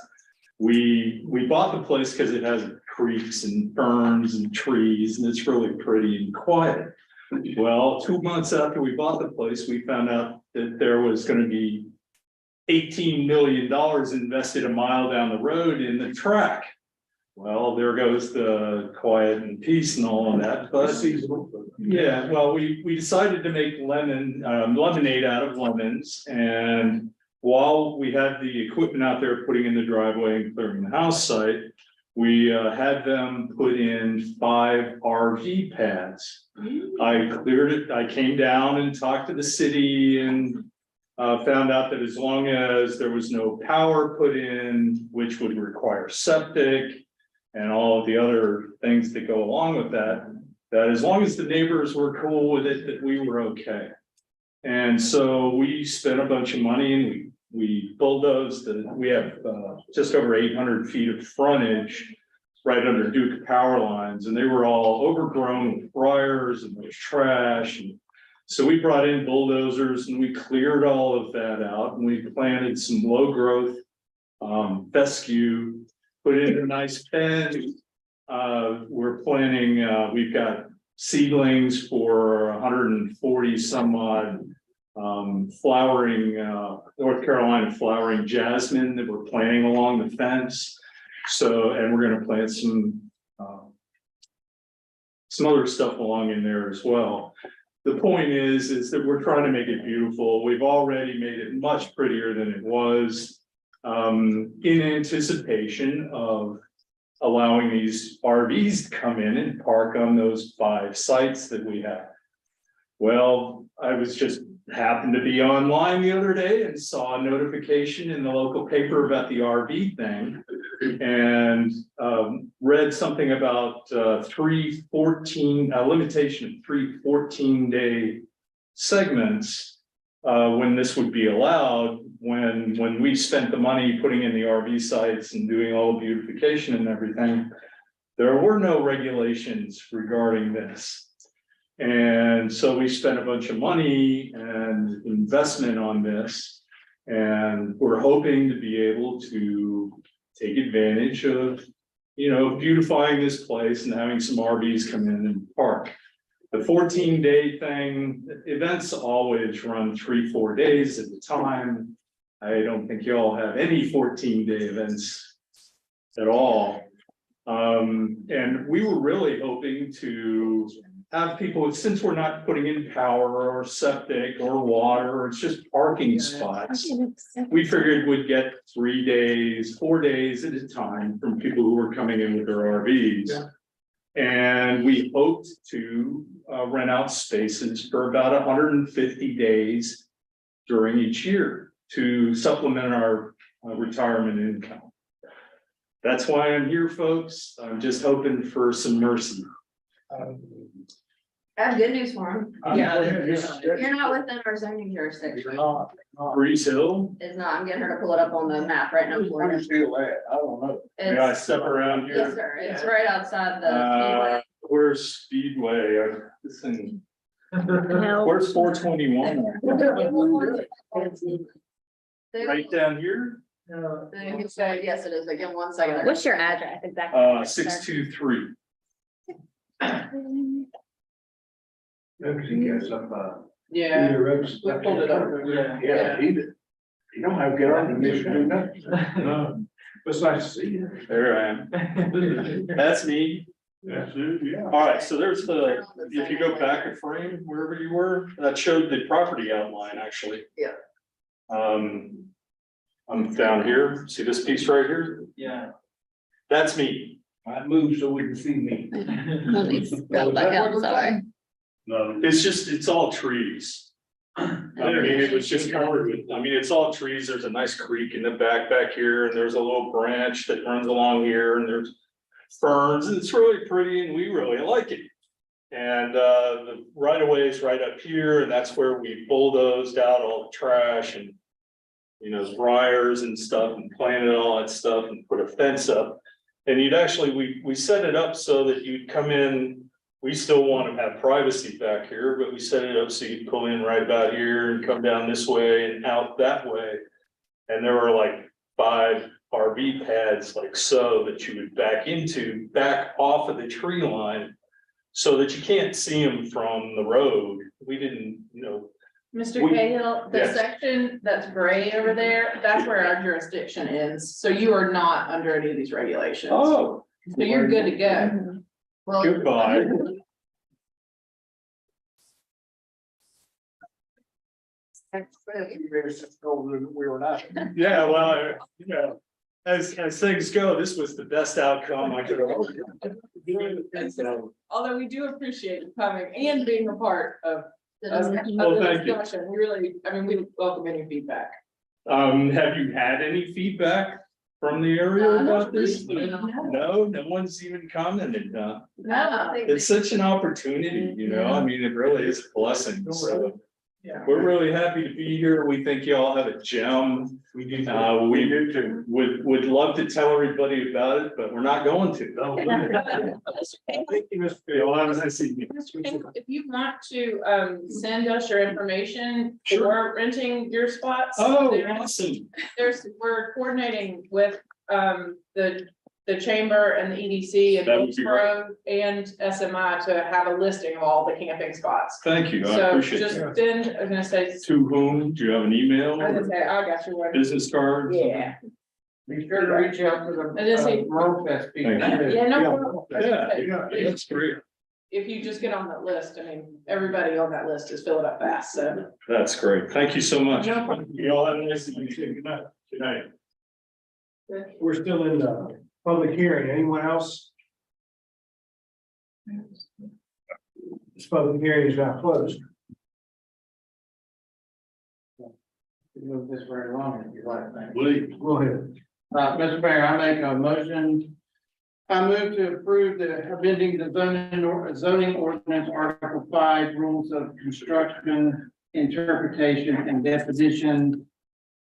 we bought the place because it has creeks and ferns and trees and it's really pretty and quiet. Well, 2 months after we bought the place, we found out that there was going to be $18 million invested a mile down the road in the track. Well, there goes the quiet and peace and all of that, but yeah, well, we decided to make lemonade out of lemons. And while we had the equipment out there putting in the driveway and clearing the house site, We had them put in 5 RV pads. I cleared it, I came down and talked to the city and found out that as long as there was no power put in, which would require septic and all of the other things that go along with that, that as long as the neighbors were cool with it, that we were okay. And so we spent a bunch of money and we bulldozed, we have just over 800 feet of frontage right under Duke power lines, and they were all overgrown with briars and there's trash. And so we brought in bulldozers and we cleared all of that out, and we planted some low growth fescue, put in a nice bed. We're planting, we've got seedlings for 140 some odd flowering North Carolina flowering jasmine that we're planting along the fence. So, and we're gonna plant some other stuff along in there as well. The point is that we're trying to make it beautiful. We've already made it much prettier than it was, in anticipation of allowing these RVs to come in and park on those 5 sites that we have. Well, I was just happened to be online the other day and saw a notification in the local paper about the RV thing, and read something about 3 limitation of 3 14-day segments when this would be allowed, when we spent the money putting in the RV sites and doing all the beautification and everything. There were no regulations regarding this. And so we spent a bunch of money and investment on this, and we're hoping to be able to take advantage of, you know, beautifying this place and having some RVs come in and park. The 14-day thing, events always run 3-4 days at a time. I don't think y'all have any 14-day events at all. And we were really hoping to have people, since we're not putting in power or septic or water, it's just parking spots. We figured we'd get 3 days, 4 days at a time from people who were coming in with their RVs. And we hoped to rent out spaces for about 150 days during each year to supplement our retirement income. That's why I'm here, folks. I'm just hoping for some mercy. I have good news for him. Yeah. You're not within our zoning jurisdiction. Breeze Hill, It's not, I'm getting her to pull it up on the map right now for you. I don't know. may I It's, step around yes, here? sir, it's right outside the. Where's Speedway? This thing, where's 421? Right down here? You can say, yes, it is, like, in 1 second. What's your address exactly? 623. Yeah. Either roads. We pulled it up. Yeah, you don't have to get on the mission, do nothing. No, it's nice to see you. There I am. That's me. That's it, yeah. All right, so there's the, if you go back a frame, wherever you were, that showed the property outline, actually. Yeah. I'm down here. See this piece right here? Yeah. That's me. I moved so we can see me. Let me scroll back up, sorry. No. It's all trees. I mean, it was just covered with, I mean, it's all trees. There's a nice creek in the back here, and there's a little branch that runs along here, and there's ferns, and it's really pretty, and we really like it. And the right of way is right up here, and that's where we bulldozed out all the trash and, you know, briars and stuff, and planted all that stuff and put a fence up. And you'd actually, we set it up so that you'd come in. We still want to have privacy back here, but we set it up so you'd pull in right about here and come down this way and out that way. And there were like 5 RV pads like so that you would back off of the tree line so that you can't see them from the road. We didn't, you know. Mr. Cahill, the Yes. section that's gray over there, that's where our jurisdiction is. So you are not under any of these regulations. Oh. So you're good to go. Well, Goodbye. We were not. Yeah, well, you know, as things go, this was the best outcome I could have. So, Although we do appreciate you coming and being a part of Well, the thank you. discussion. We really, I mean, we welcome any feedback. Have you had any feedback from the area about this? No, no one's even commented, No. It's such an opportunity, you know, I mean, it really is a blessing, so. Yeah. We're really happy to be here. We think y'all have a gem. We do. We do too. Would love to tell everybody about it, but we're not going to. Thank you, Mr. Field. Have a nice evening. If you want to send us your information Sure. for renting your spots. Oh, there- awesome. we're coordinating with the chamber and the EDC and That would be great. Hillsborough and SMI to have a listing of all the camping spots. Thank you. I So appreciate just that. send, I'm gonna say, To whom? Do you have an email I was or gonna say, I got your one. business card? Yeah. Be sure to reach out to I just say- the Rural Fest people. Thank you. Yeah, no. problem. I was gonna say, Yeah, that's great. If you just get on that list, I mean, everybody on that list is filling up fast, so. That's great. Thank you so much. No problem. You all have a nice evening. Good night. Good night. We're still in the public hearing. Anyone else? This public hearing is now closed. Move this very long if you like. Please, go ahead. Mr. Mayor, I make a motion. I move to approve the amending the zoning ordinance, Article 5, rules of construction, interpretation and definition.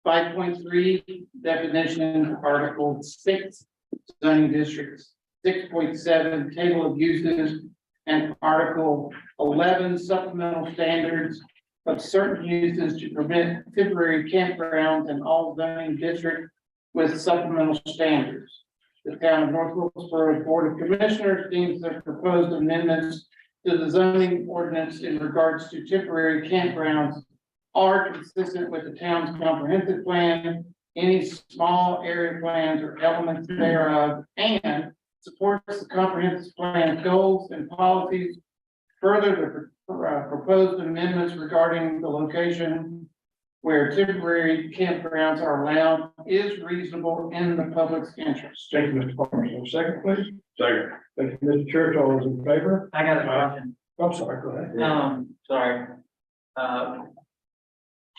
5.3 definition, Article 6, zoning districts, 6.7 table of uses, and Article 11 supplemental standards of certain uses to permit temporary campgrounds in all zoning districts with supplemental standards. The town of North Wilkesboro Board of Commissioners deems the proposed amendments to the zoning ordinance in regards to temporary campgrounds are consistent with the town's comprehensive plan, any small area plans or elements thereof, and supports the comprehensive plan goals and policies. Further, the proposed amendments regarding the location where temporary campgrounds are allowed is reasonable in the public's interest. Thank you, Mr. Farmer. Second, please. Second. Thank you, Mr. Church. All those in favor? I got a question. I'm sorry, go ahead. Sorry.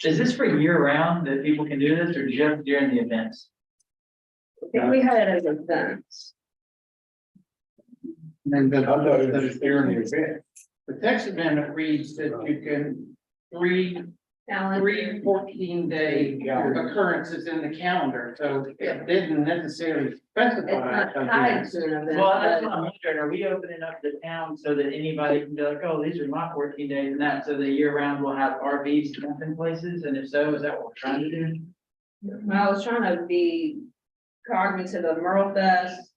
Is this for year round that people can do this or just during the events? I think we had it as events. And I thought it was during the event. the text amendment reads that you can three 14-day occurrences in the calendar, so it didn't necessarily It's specify. not tied to an event. Well, that's but- what I'm wondering. Are we opening up the town so that anybody can be like, oh, these are my 14 days and that, so that year round we'll have RVs camping places? And if so, is that what we're trying to do? I was trying to be cognizant of Merle Fest,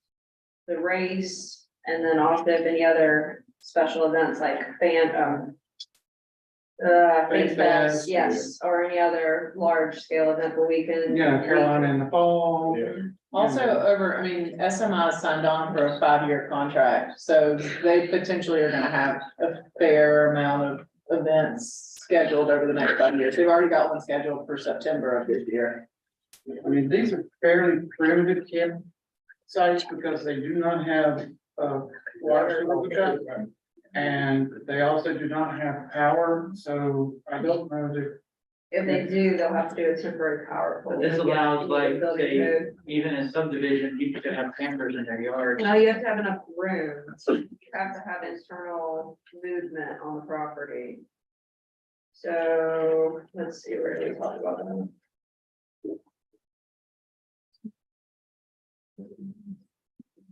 the race, and then also if any other special events like Fan Fan Fest, Fest, yes, or any other large scale event where we can. Carolina in the fall. Also I mean, SMI signed on for a 5-year contract, so they potentially are gonna have a fair amount of events scheduled over the next 5 years. They've already got one scheduled for September of this year. I mean, these are fairly primitive camp sites because they do not have, water hookup. And they also do not have power, so I don't know that. If they do, they'll have to do a temporary power pole. But this allows like, Building say, code. even in subdivision, people could have campers in their yard. No, you have to have enough room. You have to have internal movement on the property. So, let's see, where do we talk about that?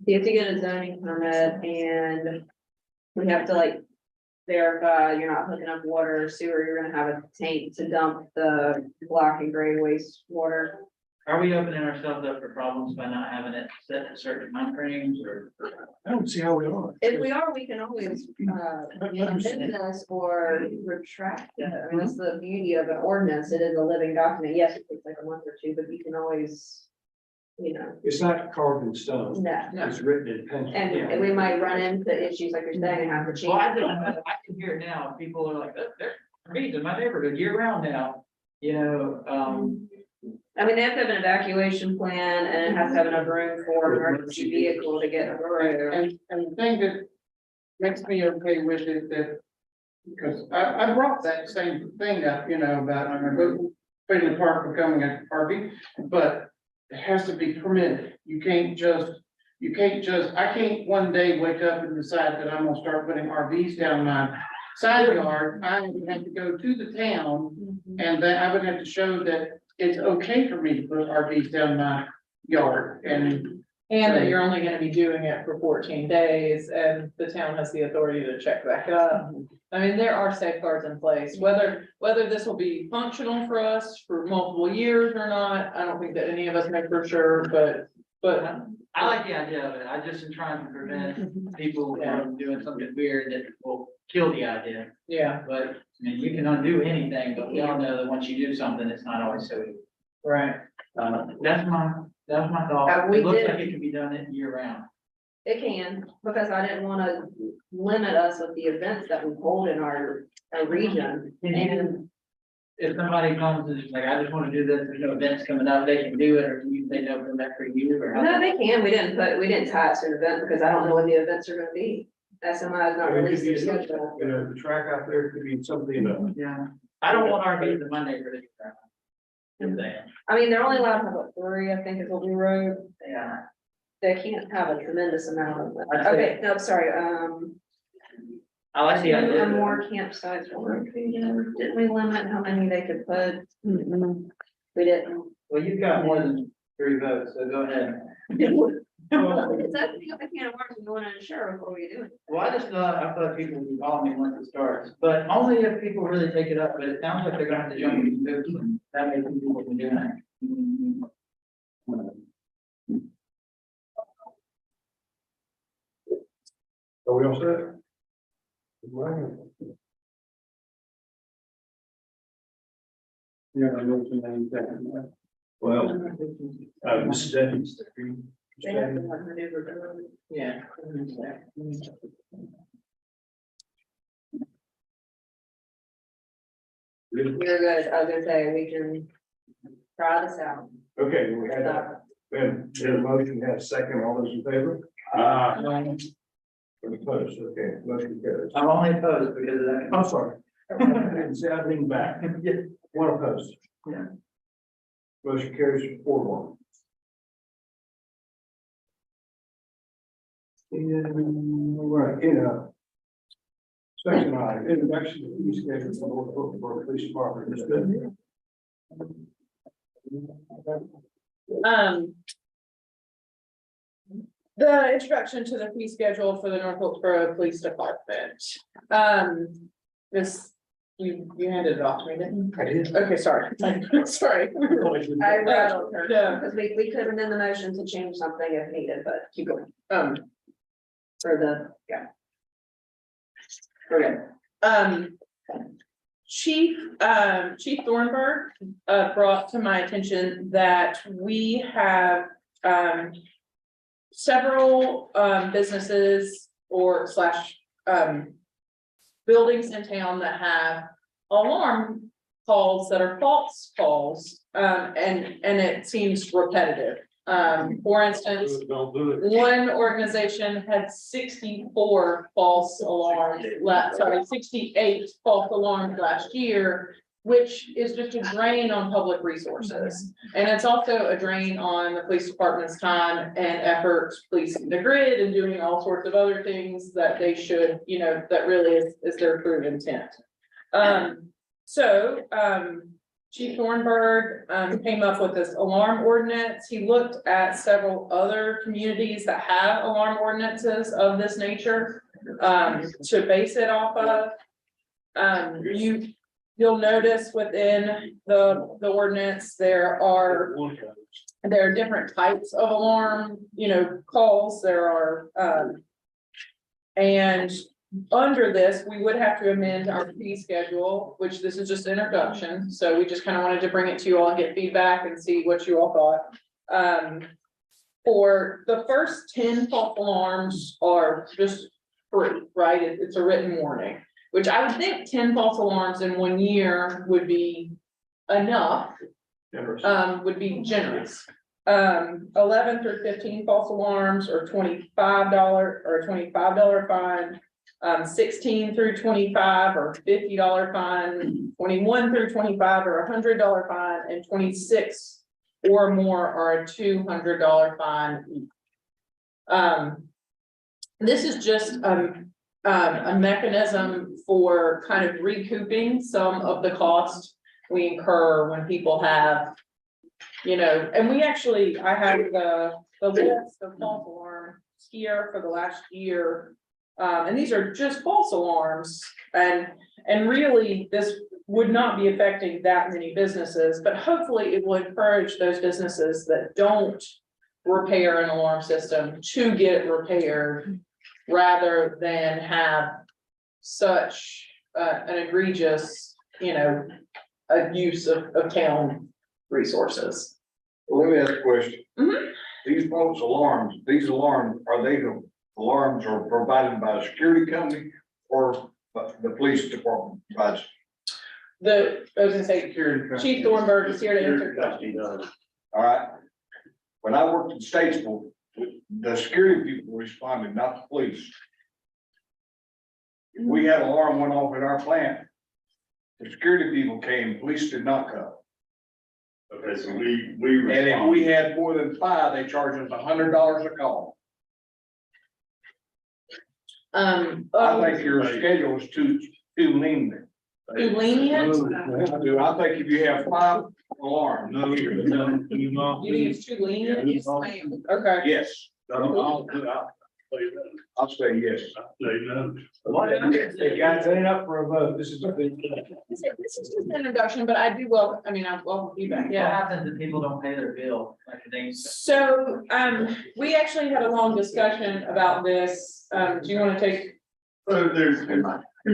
You have to get a zoning permit and we have to like verify you're not hooking up water or sewer, you're gonna have a tank to dump the black and gray waste water. Are we opening ourselves up for problems by not having it set to certain timeframes or? I don't see how we are. If we are, we can always, amend this or retract it. I mean, that's the beauty of an ordinance. It is a living document. Yes, it takes like a month or two, but you can always, you know, It's not carved in stone. no. It's written in pencil. And we might run into issues like you're saying and have to change. Well, I can hear it now. People are like, oh, there's RVs in my neighborhood year round now. You know, I mean, they have to have an evacuation plan and it has to have enough room for an emergency vehicle to get through. And the thing that makes me okay with it that, because I brought that same thing up, you know, about Freeland Park becoming a RV, but it has to be permitted. You can't just, I can't one day wake up and decide that I'm gonna start putting RVs down my side yard. I would have to go to the town and then I would have to show that it's okay for me to put RVs down my yard and. And that you're only gonna be doing it for 14 days and the town has the authority to check back up. I mean, there are safeguards in place, whether this will be functional for us for multiple years or not, I don't think that any of us know for sure, but. I like the idea of it. I just am trying to prevent people from doing something weird that will kill the idea. Yeah, But, I mean, you can undo anything, but we all know that once you do something, it's not always so easy. right. That's my thought. We It looks did- like it can be done year round. It can, because I didn't wanna limit us with the events that we hold in our region. And If somebody comes and is like, I just want to do this, there's no events coming up, they can do it, or can you say no for that for you, or? no, they can, we didn't tie it to an event because I don't know when the events are gonna be. SMI has not It could released be, their schedule. you know, the track out there could be something, Yeah. I don't want our meeting Monday for this. I'm saying. I mean, they're only allowed to have like 3, I think is what we wrote. Yeah. They can't have a tremendous amount of, I'd say- okay, no, sorry, I like the idea. or more campsites, didn't we limit how many they could put? We didn't. Well, you've got more than 3 votes, so go ahead. It's opening up a can of worms and going unsure before we do it. Well, I thought people would be calling me once it starts, but only if people really take it up, but it sounds like they're gonna have to jump in boots, and that may be people can do that. are we all set? Right. Yeah, I know some names that. Well, Mrs. Evans. They have to have maneuver. Yeah. You're good, I was gonna say, we can try this out. Okay, we had a motion, had a second, all those in favor? Opposed, okay, motion carries. I'm only opposed because of that. I'm sorry. I didn't say I leaned back. One opposed. Yeah. Motion carries 4-1. All right, section I, introduction of fee schedule for North Wilkesboro Police Department. Is good. The introduction to the fee schedule for the North Wilkesboro Police Department. This, you handed it off to me, didn't I did. you? Okay, sorry, sorry. I rattled her, Yeah. because we could amend the motion to change something if needed, but keep going. For the, yeah. Okay. Chief Thornburg, brought to my attention that we have, several, businesses or buildings in town that have alarm calls that are false calls, and it seems repetitive. For instance, Don't do it. one organization had 64 false alarms, 68 false alarms last year, which is just a drain on public resources. And it's also a drain on the police department's time and efforts policing the grid and doing all sorts of other things that they should, that really is their true intent. Chief Thornburg came up with this alarm ordinance. He looked at several other communities that have alarm ordinances of this nature to base it off of. You'll notice within the ordinance, there are different types of alarm, calls. There are and under this, we would have to amend our fee schedule, which this is just an introduction, so we just kind of wanted to bring it to you all and get feedback and see what you all thought. For the first 10 false alarms are just free, right? It's a written warning, which I would think 10 false alarms in 1 year would be enough would be generous. 11 through 15 false alarms or $25 fine. 16 through 25 or $50 fine, 21 through 25 or $100 fine, and 26 or more are a $200 fine. This is just a mechanism for kind of recouping some of the cost we incur when people have, you know, and we actually, I have the list of false alarms here for the last year. And these are just false alarms, and really, this would not be affecting that many businesses, but hopefully it will encourage those businesses that don't repair an alarm system to get it repaired, rather than have such an egregious, you know, a use of town resources. Well, let me ask a question. Mhm. These false alarms, are they the alarms are provided by a security company or the police department provides? I was gonna say, Chief Thornburg is here to answer questions. All right. When I worked in Statesville, the security people responded, not the police. If we had an alarm went off at our plant, the security people came, police did not come. Okay, so we. And if we had more than 5, they charged us $100 a call. I think your schedule is too lenient. Too lenient? I think if you have 5 alarms. No, You think it's too lenient? Yes, Okay. yes. I'll say yes. Hey, guys, ain't up for a vote. This is a big. This is just an introduction, but I do welcome, I welcome feedback, What yeah. happens if people don't pay their bill, like they? So, we actually had a long discussion about this. Do you want to take? So there's 2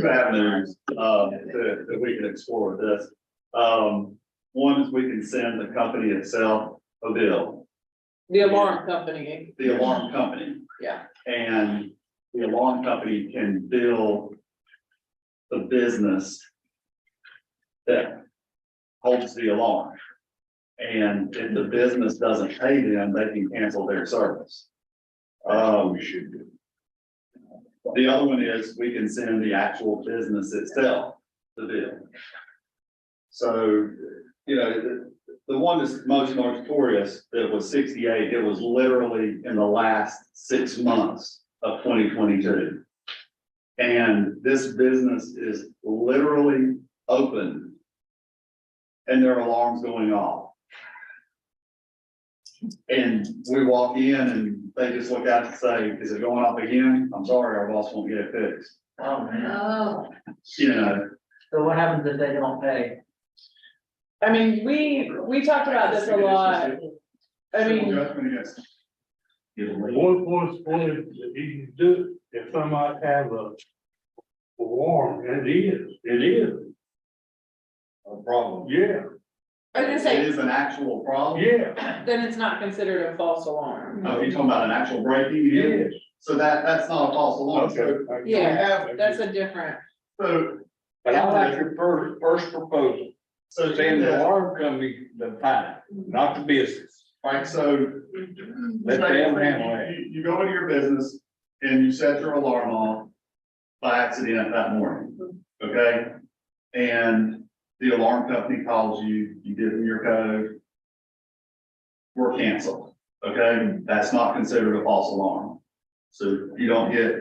avenues, that we can explore this. One is we can send the company itself a bill, The alarm company, the alarm company. yeah. And the alarm company can bill the business that holds the alarm. And if the business doesn't pay them, they can cancel their service. We should do. The other one is we can send the actual business itself the bill. So, you know, the one that's most notorious, that was 68, it was literally in the last 6 months of 2022. And this business is literally open and their alarm's going off. And we walk in and they just look out and say, is it going off again? I'm sorry, our boss won't get it fixed. Oh, man. Oh. You know, So what happens if they don't pay? I mean, we talked about this a lot. I mean, One if you can do, if somebody have a alarm, it is, No problem. yeah, I was gonna it say, is an actual problem. yeah, then it's not considered a false alarm. If you're talking about an actual breaking, yes. so that's not a false alarm. So Yeah, that's a different, So, But I like your first proposal, so send the alarm company the fine, not the business. right, so. Let them handle it. You go into your business and you set your alarm off by accident that morning, okay? And the alarm company calls you, you give them your code. We're canceled, okay? That's not considered a false alarm. So you don't get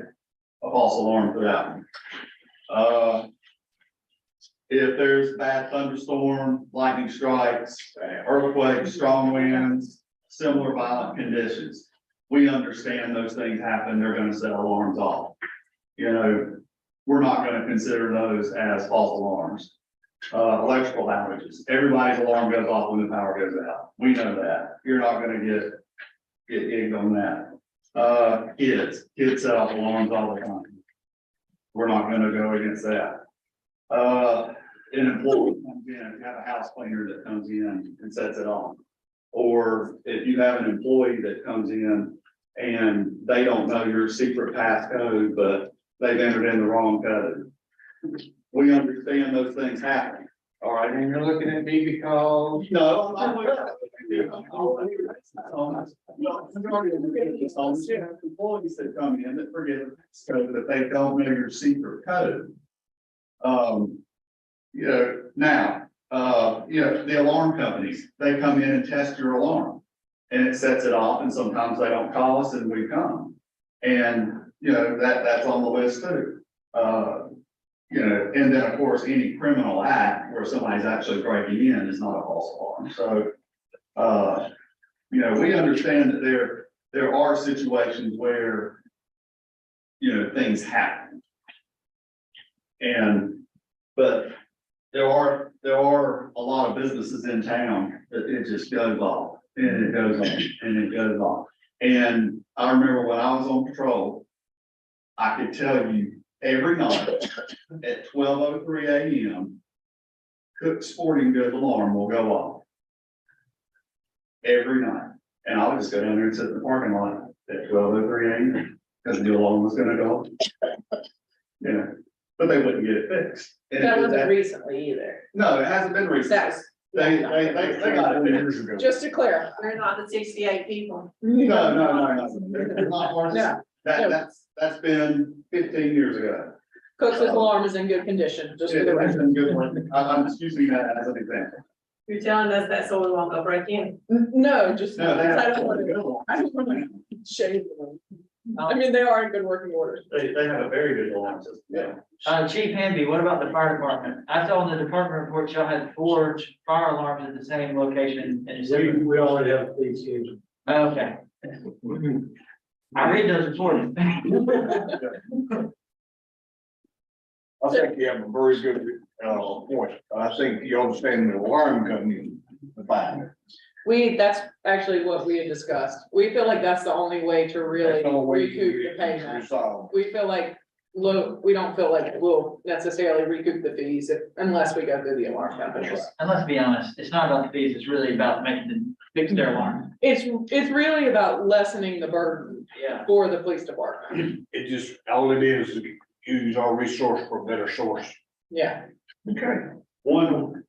a false alarm for that one. If there's bad thunderstorm, lightning strikes, earthquakes, strong winds, similar violent conditions, we understand those things happen, they're gonna set alarms off. You know, we're not gonna consider those as false alarms. Electrical outages, everybody's alarm goes off when the power goes out. We know that. You're not gonna get gigged on that. Kids set off alarms all the time. We're not gonna go against that. An employee comes in, you have a house cleaner that comes in and sets it off. Or if you have an employee that comes in and they don't know your secret passcode, but they've entered in the wrong code. We understand those things happen. All right, And you're looking at me because. No, employees that come in that forget so that they don't know your secret code. You know, now, the alarm companies, they come in and test your alarm. And it sets it off, and sometimes they don't call us and we come. And, that's on the list too. And then of course, any criminal act where somebody's actually breaking in is not a false alarm. So, we understand that there are situations where, things happen. But there are a lot of businesses in town that it just goes off and it goes on and it goes on. And I remember when I was on patrol, I could tell you every night at 12:03 a.m. Cook's Sporting Goods alarm will go off. Every night. And I would just go down there and sit in the parking lot at 12:03 a.m. because the alarm was gonna go. But they wouldn't get it fixed. And That it- wasn't recently either. No, it hasn't been recent. That's, They got it years ago. just to clarify. They're not the 68 people. No. They're not worse. No. That's been 15 years ago. Cook's alarm is in good condition, just for the It's record. been good one. I'm just using that as an example. You're telling us that so we won't go break in? No, just, No, they I have. don't want to shade them. I mean, they are in good working order. They have a very good alarm system. Yeah. Chief Hamby, what about the fire department? I saw in the department report, y'all had 4 fire alarms at the same location in December. We already have police here. Okay. I read those reports. I think you have a very good, point. I think you understand the alarm company, fine. That's actually what we had discussed. We feel like that's the only way to really recoup the payment. Resolve. We feel like, we don't feel like we'll necessarily recoup the fees unless we go through the alarm companies. And let's be honest, it's not about the fees, it's really about making them fix their alarm. It's really about lessening the burden Yeah. for the police department. It just, all it is use our resource for a better source. Yeah. Okay. One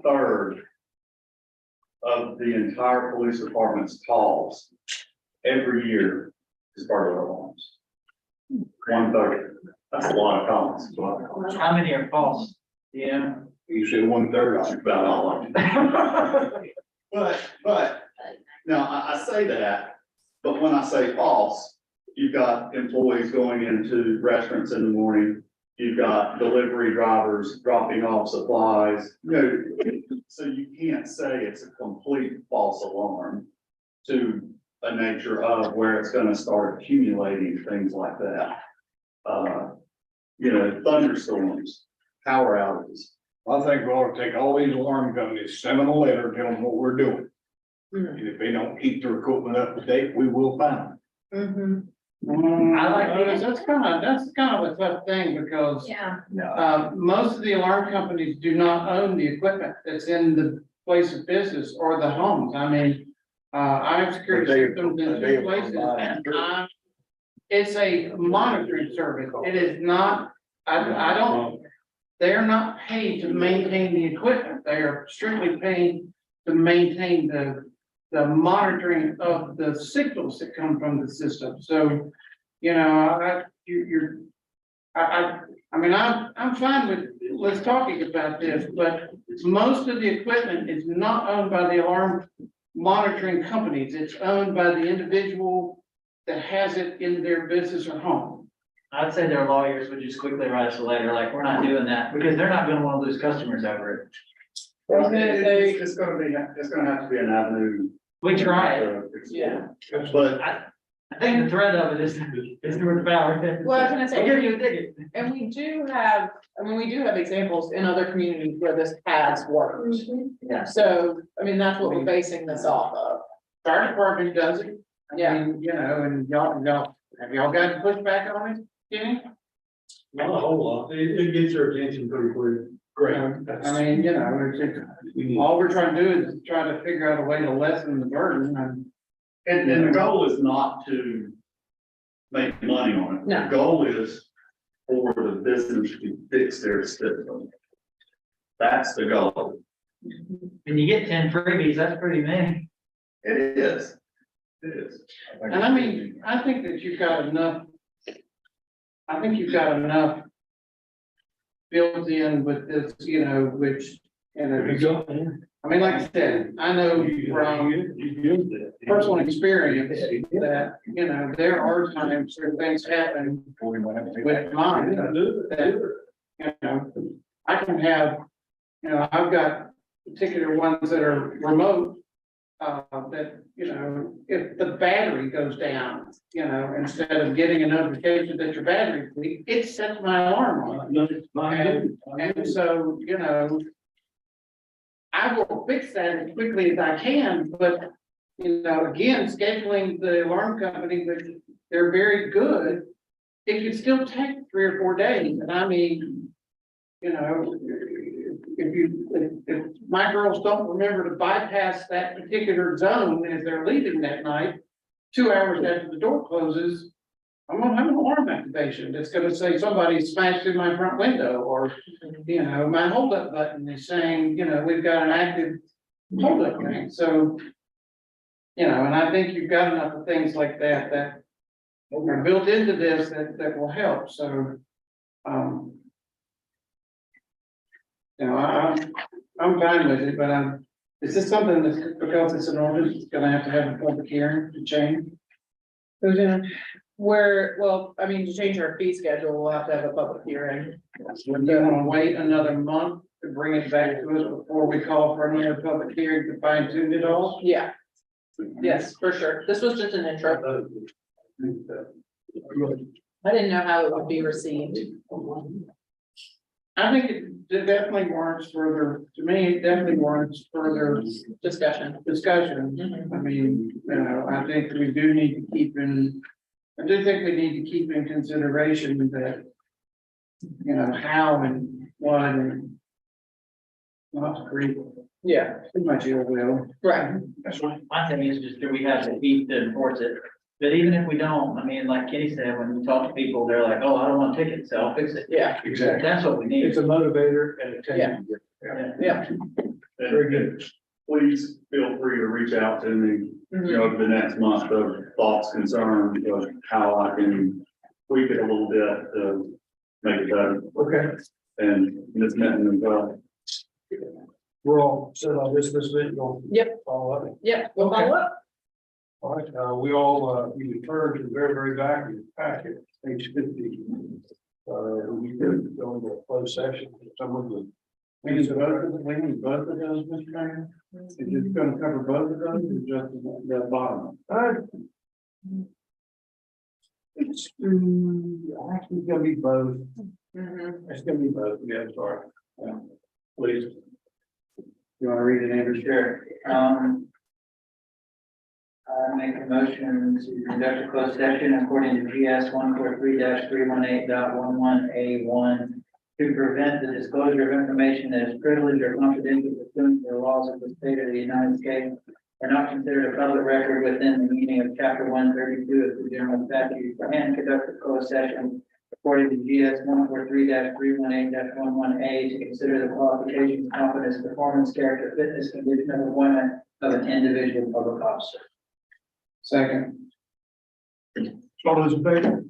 third of the entire police department's calls every year is burglar alarms. 1/3. That's a lot of calls. It's a lot of calls. How many are false? Yeah. You said 1/3. That's about all of them. But, now I say that, but when I say false, you've got employees going into restaurants in the morning. You've got delivery drivers dropping off supplies, so you can't say it's a complete false alarm to a nature of where it's gonna start accumulating things like that. Thunderstorms, power outages. I think we ought to take all these alarm companies, send them a letter, tell them what we're doing. And if they don't keep their equipment up to date, we will fine them. I like That's kind of a tough thing because Yeah. most of the alarm companies do not own the equipment that's in the place of business or the homes. I mean, I have security But they- systems in they 2 places provide and service. it's a monitoring service. It is not, I don't, they're not paid to maintain the equipment. They are strictly paid to maintain the monitoring of the signals that come from the system. So, I'm fine with, let's talking about this, but most of the equipment is not owned by the alarm monitoring companies. It's owned by the individual that has it in their business or home. I'd say their lawyers would just quickly write us a letter, like, we're not doing that, because they're not gonna wanna lose customers over it. It's gonna have to be an avenue. We tried. Yeah. But I think the threat of it is the power. Well, I was gonna say- We'll give you a ticket. And we do have examples in other communities where this has worked. Yeah. So, that's what we're basing this off of. Fire department does it. Yeah. And y'all, have y'all got pushback on it, Kenny? Not a whole lot. It gets their attention pretty quick. Great. All we're trying to do is try to figure out a way to lessen the burden and And the goal is not to make money on it. No. The goal is for the business to fix their system. That's the goal. When you get 10 freebies, that's pretty many. It is. It is. And I mean, I think that you've got enough. I think you've got enough. Built in with this, you know, which, you know, I mean, like I said, I know from personal experience that, you know, there are times where things happen with mine that, you know, I can have, you know, I've got particular ones that are remote. That, you know, if the battery goes down, you know, instead of getting a notification that your battery's weak, it sets my alarm on. And so, you know, I will fix that as quickly as I can, but, you know, again, scheduling the alarm company, which they're very good. It can still take 3 or 4 days, and I mean, you know, if my girls don't remember to bypass that particular zone as they're leaving that night, 2 hours after the door closes, I'm gonna have an alarm activation that's gonna say somebody smashed in my front window, or, you know, my hold-up button is saying, you know, we've got an active hold-up thing, so. You know, and I think you've got enough of things like that that are built into this that will help, so. You know, I'm fine with it, but is this something that's, because it's an ordinance, it's gonna have to have a public hearing to change? Who's in, well, I mean, to change our fee schedule, we'll have to have a public hearing. Would you wanna wait another month to bring it back to us before we call for another public hearing to fine tune it all? Yeah. Yes, for sure. This was just an intro. I didn't know how it would be received. I think it definitely warrants further, to me, it definitely warrants further Discussion. discussion. I mean, you know, I think we do need to keep in, I do think we need to keep in consideration that, you know, how and what and not to create Yeah, too much ill will. right. My thing is just, do we have the heat to enforce it? But even if we don't, I mean, like Kenny said, when we talk to people, they're like, oh, I don't want tickets, so I'll fix it. Yeah, Exactly. That's what we need. It's a motivator and a Yeah. tension. yeah. Very good. Please feel free to reach out to me, you know, the next month of thoughts, concerns, of how I can tweak it a little bit to make it better. Okay, And Ms. Minton as well. we're all set on this week. We'll Yep. follow up. Yeah, we'll follow up. All right, we refer to the very, very back of the packet, page 50. We could go into a closed session, some of the. We need both of those, Mr. Mayor? Is it gonna cover both of those or just the bottom? It's actually gonna be both. Mhm. It's gonna be both, yeah, sorry. Yeah. Please. You wanna read it, Andrew? Sure. I make a motion to conduct a closed session according to GS 143-318.11A1 to prevent the disclosure of information that is privileged or confidential pursuant to the laws of the state of the United States are not considered a public record within the meaning of chapter 132 of the general statutes, and conduct a closed session according to GS 143-318-11A to consider the qualifications, competence, performance, character, fitness, condition of employment of an individual public officer. Second. All those in favor?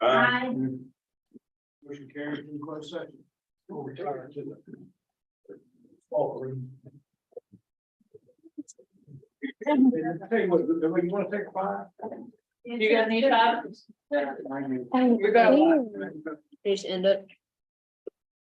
Hi. Motion carries in closed session. We'll retire to the. All room. Tell you what, you wanna take a 5? You guys need 5? We got a lot. Just end it.